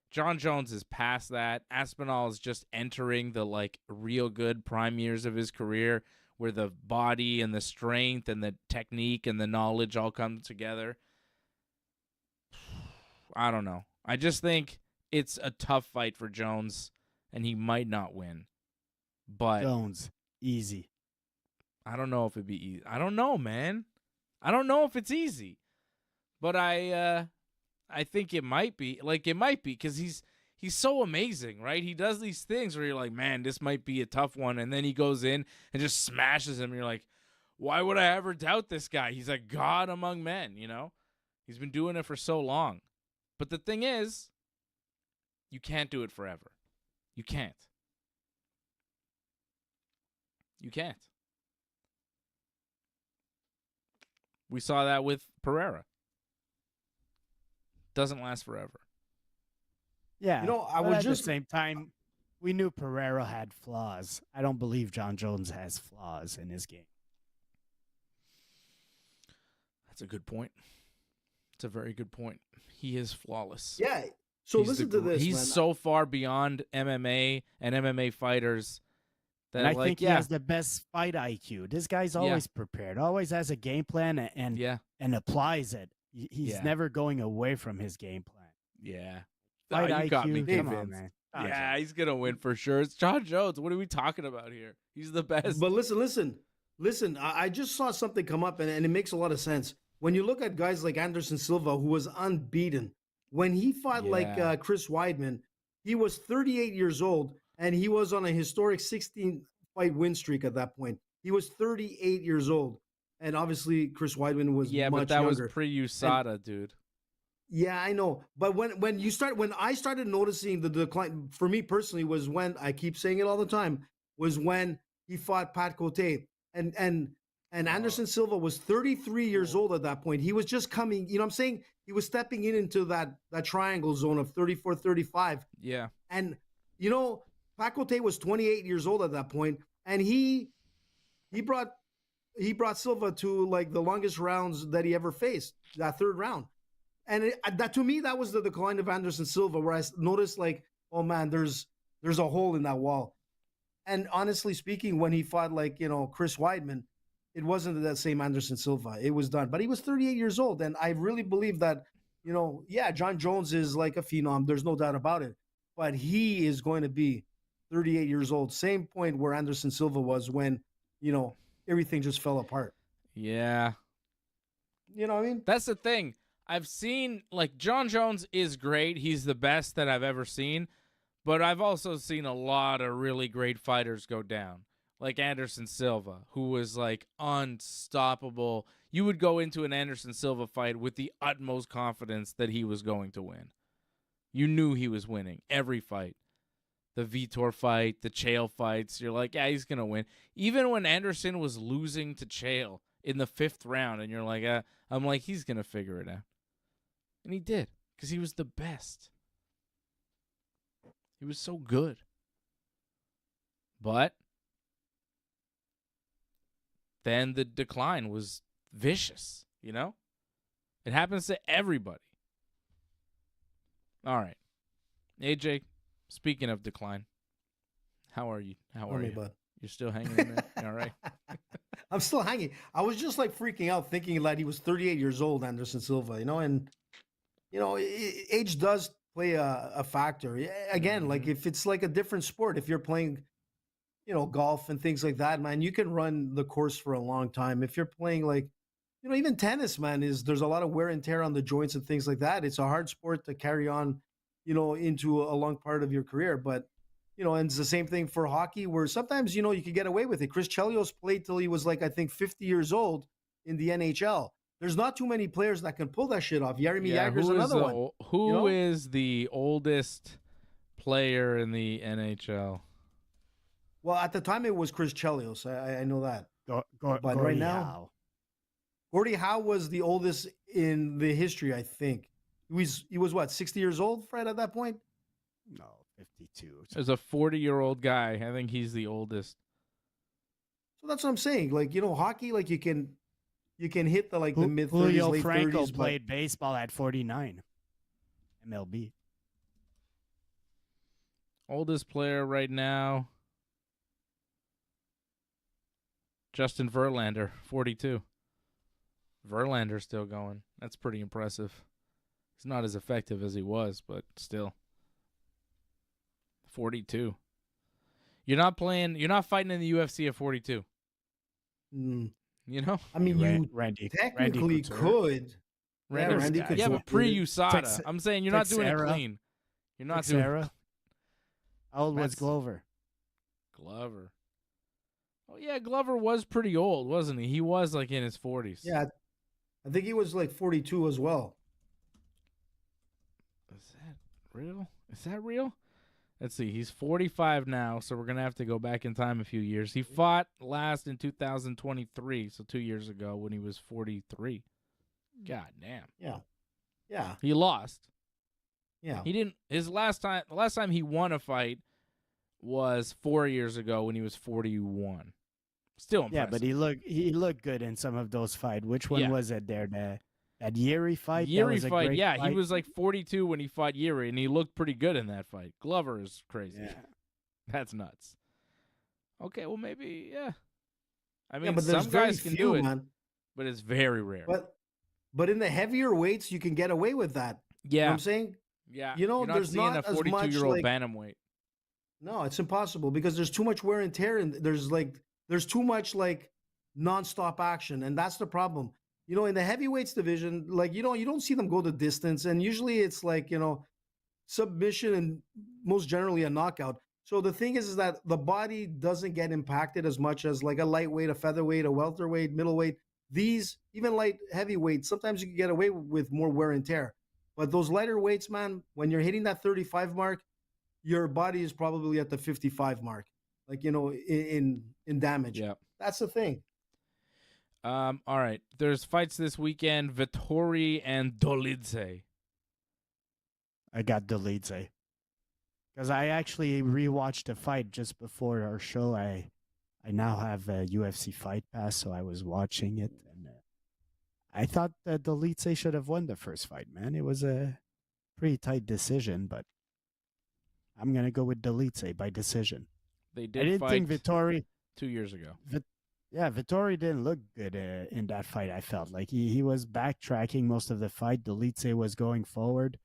Jon Jones is past that. Aspinall is just entering the like real good prime years of his career where the body and the strength and the technique and the knowledge all come together. I don't know. I just think it's a tough fight for Jones and he might not win. But Jones, easy. I don't know if it'd be easy. I don't know, man. I don't know if it's easy. But I think it might be. Like, it might be because he's so amazing, right? He does these things where you're like, man, this might be a tough one. And then he goes in and just smashes him. You're like, why would I ever doubt this guy? He's a god among men, you know? He's been doing it for so long. But the thing is, you can't do it forever. You can't. You can't. We saw that with Pereira. Doesn't last forever. Yeah. You know, I was at just the same time, we knew Pereira had flaws. I don't believe Jon Jones has flaws in his game. That's a good point. It's a very good point. He is flawless. Yeah. So listen to this. He's man. so far beyond MMA and MMA fighters that And I think he has the best fight IQ. This guy's always prepared, always has a game plan and applies it. He's never going away from his game plan. Yeah. Fight you IQ. got me Come on, convinced. man. Yeah, he's going to win for sure. It's Jon Jones. What are we talking about here? He's the best. But listen. I just saw something come up, and it makes a lot of sense. When you look at guys like Anderson Silva, who was unbeaten, when he fought like Chris Weidman, he was 38 years old, and he was on a historic 16-fight win streak at that point. He was 38 years old, and obviously Chris Weidman was much but that younger. was pre-USADA, dude. Yeah, I know. But when I started noticing the decline, for me personally, was when, I keep saying it all the time, was when he fought Pat Cote. And Anderson Silva was 33 years old at that point. He was just coming, you know what I'm saying? He was stepping into that triangle zone of 34, 35. Yeah. And, you know, Pat Cote was 28 years old at that point, and he brought Silva to like the longest rounds that he ever faced, that third round. And that, to me, that was the decline of Anderson Silva, where I noticed like, oh man, there's a hole in that wall. And honestly speaking, when he fought like, you know, Chris Weidman, it wasn't that same Anderson Silva. It was done. But he was 38 years old. And I really believe that, you know, yeah, Jon Jones is like a phenom. There's no doubt about it. But he is going to be 38 years old. Same point where Anderson Silva was when, you know, everything just fell apart. Yeah. You know what I mean? That's the thing. I've seen, like, Jon Jones is great. He's the best that I've ever seen. But I've also seen a lot of really great fighters go down. Like Anderson Silva, who was, like, unstoppable. You would go into an Anderson Silva fight with the utmost confidence that he was going to win. You knew he was winning every fight. The Vettori fight, the Chael fights, you're like, yeah, he's going to win. Even when Anderson was losing to Chael in the 5th round, and you're like, I'm like, he's going to figure it out. And he did, because he was the best. He was so good. But then the decline was vicious, you know? It happens to everybody. All right. AJ, speaking of decline, how are you? How are you? Bud? You're still hanging in there? All right. I'm still hanging. I was just like freaking out thinking that he was 38 years old, Anderson Silva, you know, and, you know, age does play a factor. Again, like if it's like a different sport, if you're playing, you know, golf and things like that, man, you can run the course for a long time. If you're playing like, you know, even tennis, man, there's a lot of wear and tear on the joints and things like that. It's a hard sport to carry on, you know, into a long part of your career. But, you know, and it's the same thing for hockey, where sometimes, you know, you could get away with it. Chris Chelios played till he was like, I think 50 years old in the NHL. There's not too many players that can pull that shit off. Jaromir Jagr's another one. Who is the oldest player in the NHL? Well, at the time it was Chris Chelios. I know that. But Gordie right now, Howe. Gordie Howe was the oldest in the history, I think. He was what, 60 years old, Fred, at that point? No, 52. There's a 40-year-old guy. I think he's the oldest. So that's what I'm saying. Like, hockey, like you can hit the the mid 30s, Julio late Franco 30s. played baseball at 49. MLB. Oldest player right now, Justin Verlander, 42. Verlander's still going. That's pretty impressive. He's not as effective as he was, but still. 42. You're not fighting in the UFC at 42. Mm. I mean, you Randy technically could. Randy could. Yeah, but pre-USADA. I'm saying you're not doing it clean. You're not doing it. How old was Glover? Glover. Oh, yeah, Glover was pretty old, wasn't he? He was like in his 40s. Yeah, I think he was like 42 as well. Is that real? Is that real? Let's see. He's 45 now, so we're going to have to go back in time a few years. He fought last in 2023, so 2 years ago when he was 43. God damn. Yeah. He lost. Yeah. He didn't. The last time he won a fight was 4 years ago when he was 41. Still impressive. Yeah, but he looked good in some of those fights. Which one was it there? That Yuri fight? Yuri fight, yeah. He was like 42 when he fought Yuri, and he looked pretty good in that fight. Glover is crazy. Yeah. That's nuts. Okay, well, maybe, yeah. I mean, but there's some guys very can few, do it, man. but it's very rare. But in the heavier weights, you can get away with that. Yeah. You know what I'm saying? Yeah. You're not there's seeing not a as much 42-year-old bantamweight. No, it's impossible because there's too much wear and tear, and there's too much nonstop action, and that's the problem. In the heavyweights division, you don't see them go the distance, and usually it's submission and most generally a knockout. So the thing is that the body doesn't get impacted as much as a lightweight, a featherweight, a welterweight, middleweight. These even light heavyweights, sometimes you can get away with more wear and tear. But those lighter weights, man, when you're hitting that 35 mark, your body is probably at the 55 mark, in damage. Yeah. That's the thing. All right. There's fights this weekend. Vettori and Dolidze. I got Dolidze. Because I actually rewatched the fight just before our show. I now have a UFC Fight Pass, so I was watching it. And I thought that Dolidze should have won the first fight, man. It was a pretty tight decision, but I'm going to go with Dolidze by decision. They did I didn't fight think Vettori 2 years ago. Yeah, Vettori didn't look good in that fight, I felt. Like he was backtracking most of the fight. Dolidze was going forward.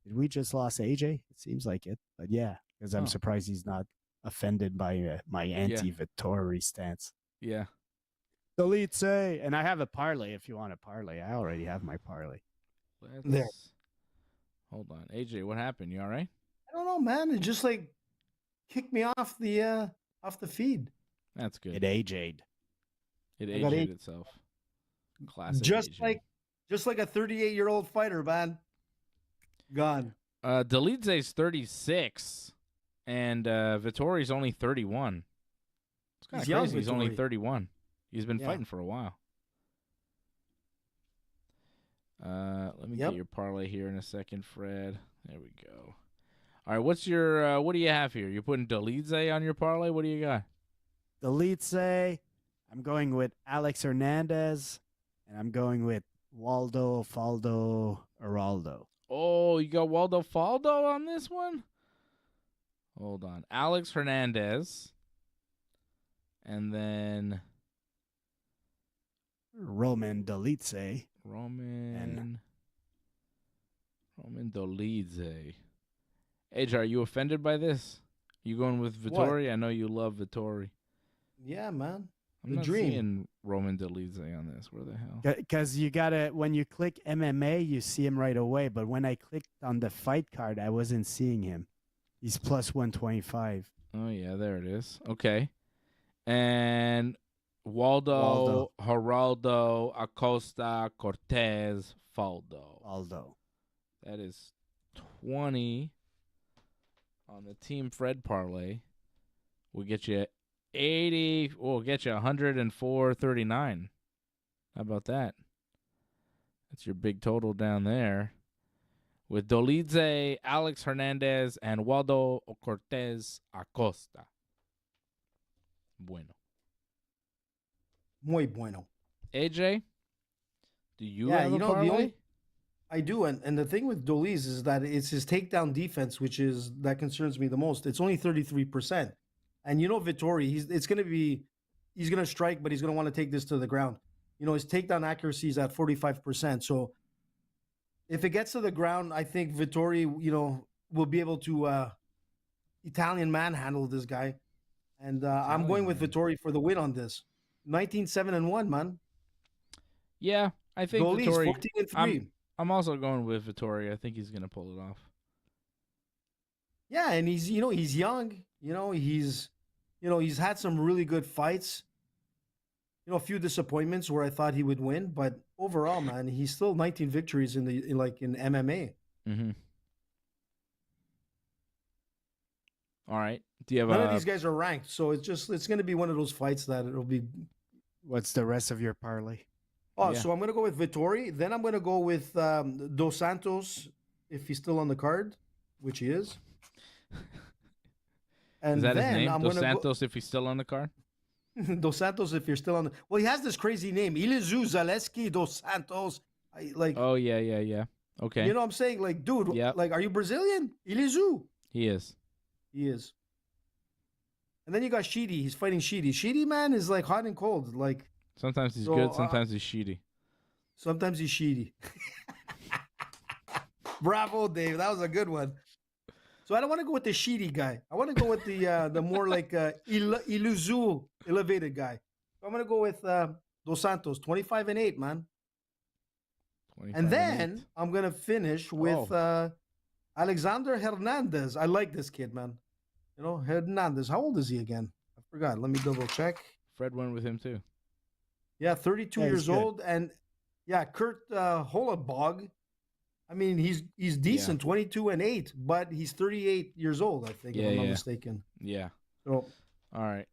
Did we just lost AJ? It seems like it. But yeah, because I'm surprised he's not offended by my anti-Vettori stance. Yeah. Dolidze. And I have a parlay if you want a parlay. I already have my parlay. There. Hold on. AJ, what happened? You all right? I don't know, man. It just kicked me off the feed. That's good. It AJ'd. It aged itself. Classic. Just AJ. like a 38-year-old fighter, man. Gone. Dolidze's 36, and Vettori's only 31. It's kind of crazy. He's only 31. He's been fighting for a while. Let me get your parlay here in a second, Fred. There we go. All right, what's your what do you have here? You're putting Dolidze on your parlay? What do you got? Dolidze. I'm going with Alex Hernandez, and I'm going with Waldo Faldo Araldo. Oh, you got Waldo Faldo on this one? Hold on. Alex Hernandez. And then Roman Dolidze. Roman Dolidze. AJ, are you offended by this? You going with Vettori? I know you love Vettori. Yeah, man. I'm not seeing Roman Dolidze on this. Where the hell? Because you gotta, when you click MMA, you see him right away. But when I clicked on the fight card, I wasn't seeing him. He's plus 125. Oh yeah, there it is. Okay, and Waldo Geraldo Acosta Cortez Faldo. That is 20 on the Team Fred parlay. We'll get you 80. We'll get you 104.39. How about that? That's your big total down there. With Dolidze, Alex Hernandez, and Waldo Cortez Acosta. Bueno. Muy bueno. AJ, do you have a parlay? I do, and the thing with Dolidze is that it's his takedown defense, that concerns me the most. It's only 33%. And Vettori, he's going to strike, but he's going to want to take this to the ground. His takedown accuracy is at 45%. So if it gets to the ground, I think Vettori, will be able to Italian manhandle this guy. And I'm going with Vettori for the win on this. 19-7-1, man. Yeah, I think Dolidze, Vettori. 14-3. I'm also going with Vettori. I think he's going to pull it off. Yeah, and he's young. He's had some really good fights. A few disappointments where I thought he would win, but overall, man, he's still 19 victories in MMA. Mm-hmm. All right. Do you have None of these guys are ranked, so it's going to be one of those fights that it'll be. What's the rest of your parlay? Oh, yeah. So I'm going to go with Vettori. Then I'm going to go with Dos Santos if he's still on the card, which he is. And is that his name? I'm Dos Santos if he's still on the card? Dos Santos if you're still on the... Well, he has this crazy name. Ilizu Zaleski Dos Santos. Oh, yeah. Okay. You know what I'm saying? Like, dude, are you Brazilian? Ilizu. He is. And then you got Sheedy. He's fighting Sheedy. Sheedy, man, is like hot and cold. Like sometimes he's good, sometimes he's Sheedy. Sometimes he's Sheedy. Bravo, Dave. That was a good one. So I don't want to go with the Sheedy guy. I want to go with the more like Ilizu elevated guy. So I'm going to go with Dos Santos, 25-8, man. And then I'm going to finish with Alexander Hernandez. I like this kid, man. Hernandez. How old is he again? I forgot. Let me double check. Fred went with him too. Yeah, 32 years old. And Kurt Holabog. I mean, he's decent, 22-8, but he's 38 years old, I think, if I'm not mistaken. Yeah. So, all right.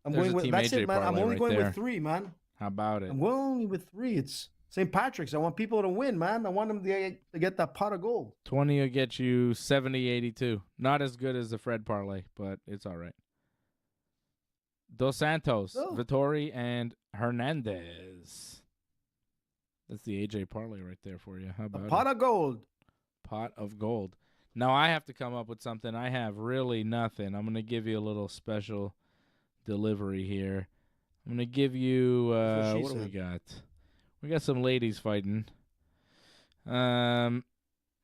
I'm going with that's it, man. I'm only going with 3, man. How about it? I'm going with 3. It's St. Patrick's. I want people to win, man. I want them to get that pot of gold. 20 will get you 70-82. Not as good as the Fred parlay, but it's all right. Dos Santos, Vettori, and Hernandez. That's the AJ parlay right there for you. How about pot of gold? Pot of gold. Now I have to come up with something. I have really nothing. I'm going to give you a little special delivery here. I'm going to give you, what do we got? We got some ladies fighting. Yeah, I'm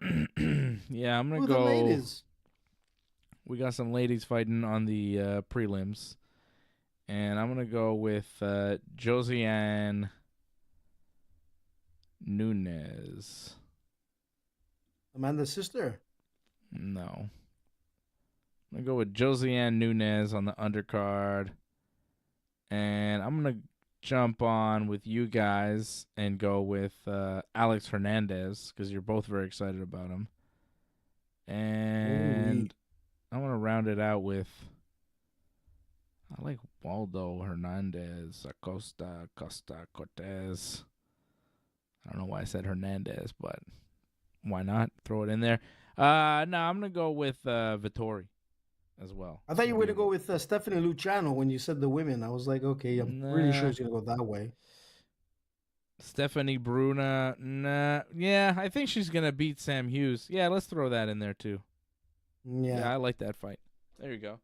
going to go. The ladies? We got some ladies fighting on the prelims. And I'm going to go with Josiane Nunes. Amanda's sister? No. I'm going to go with Josiane Nunes on the undercard. And I'm going to jump on with you guys and go with Alex Hernandez because you're both very excited about him. And I'm going to round it out with, I like Waldo Hernandez, Acosta Cortez. I don't know why I said Hernandez, but why not? Throw it in there. No, I'm going to go with Vettori as well. I thought you were going to go with Stephanie Luciano when you said the women. I was like, okay, I'm pretty sure it's going to go that way. Stephanie Bruna, nah. Yeah, I think she's going to beat Sam Hughes. Yeah, let's throw that in there too. Yeah, I like that fight. There you go.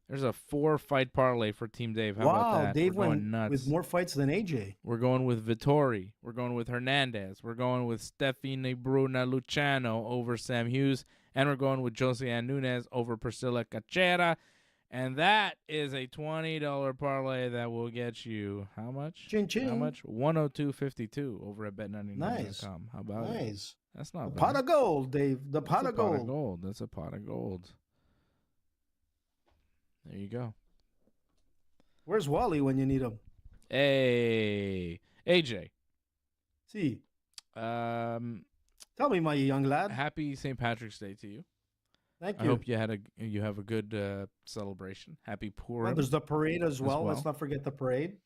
There's a 4-fight parlay for Team Dave. How about that? Dave went nuts with more fights than AJ. We're going with Vettori. We're going with Hernandez. We're going with Stephanie Bruna Luciano over Sam Hughes. And we're going with Josiane Nunes over Priscilla Cachera. And that is a $20 parlay that will get you how much? Chin chin. How much? 102.52 over at bet99.com. Nice. How about it? Nice. That's not bad. Pot of gold, Dave. The pot of gold. That's a pot of gold. There you go. Where's Wally when you need him? Hey, AJ. See. Tell me, my young lad. Happy St. Patrick's Day to you. Thank you. I hope you have a good celebration. Happy Purim. Well, there's the parade as well. Let's not forget the parade.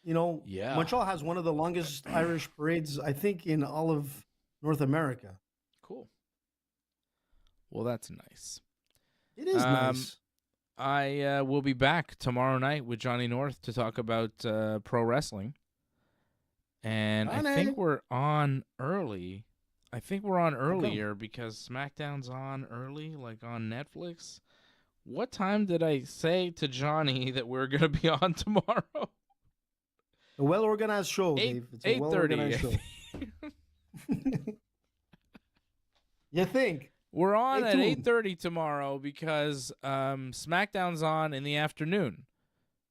Montreal has one of the longest Irish parades, I think, in all of North America. Cool. Well, that's nice. It is nice. I will be back tomorrow night with Johnny North to talk about pro wrestling. And I think we're on early. I think we're on earlier because SmackDown's on early, like on Netflix. What time did I say to Johnny that we're going to be on tomorrow? A well-organized show, Dave. It's a well-organized show. You think? We're on at 8:30 tomorrow because SmackDown's on in the afternoon.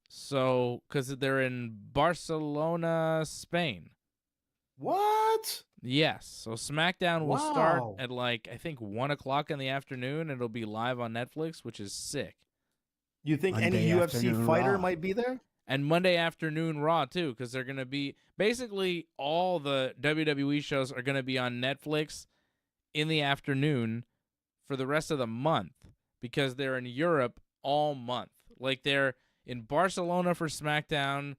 So, because they're in Barcelona, Spain. What? Yes. So SmackDown will start at I think 1 o'clock in the afternoon. It'll be live on Netflix, which is sick. You think any UFC fighter might be there? And Monday afternoon Raw, too, because they're going to be basically all the WWE shows are going to be on Netflix in the afternoon for the rest of the month because they're in Europe all month. Like they're in Barcelona for SmackDown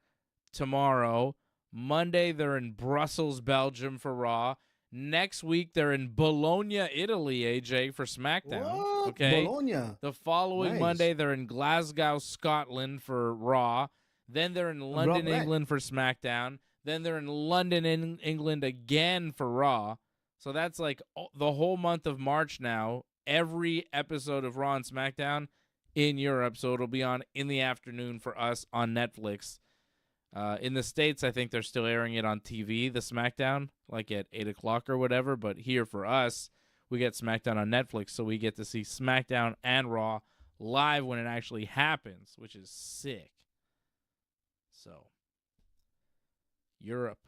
tomorrow. Monday, they're in Brussels, Belgium for Raw. Next week, they're in Bologna, Italy, AJ, for SmackDown. What? Okay. Bologna. The following Monday, they're in Glasgow, Scotland for Raw. Then they're in London, England for SmackDown. Then they're in London, England again for Raw. So that's like the whole month of March now. Every episode of Raw and SmackDown in Europe. So it'll be on in the afternoon for us on Netflix. In the States, I think they're still airing it on TV, the SmackDown, like at 8 o'clock or whatever. But here for us, we get SmackDown on Netflix, so we get to see SmackDown and Raw live when it actually happens, which is sick. So, Europe.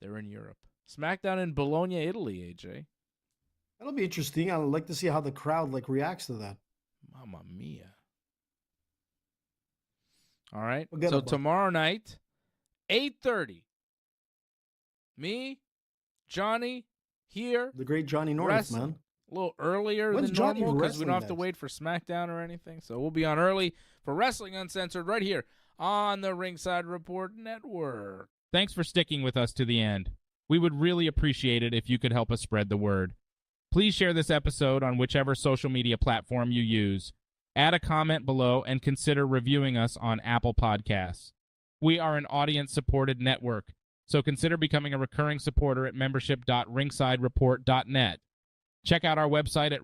They're in Europe. SmackDown in Bologna, Italy, AJ. That'll be interesting. I'd like to see how the crowd reacts to that. Mamma mia. All right. So tomorrow night, 8:30. Me, Johnny, here. The great Johnny North, wrestling. Man. A little earlier than normal because we don't have to wait for SmackDown or anything. So we'll be on early for Wrestling Uncensored right here on the Ringside Report Network. Thanks for sticking with us to the end. We would really appreciate it if you could help us spread the word. Please share this episode on whichever social media platform you use. Add a comment below and consider reviewing us on Apple Podcasts. We are an audience-supported network, so consider becoming a recurring supporter at membership.ringsidereport.net. Check out our website at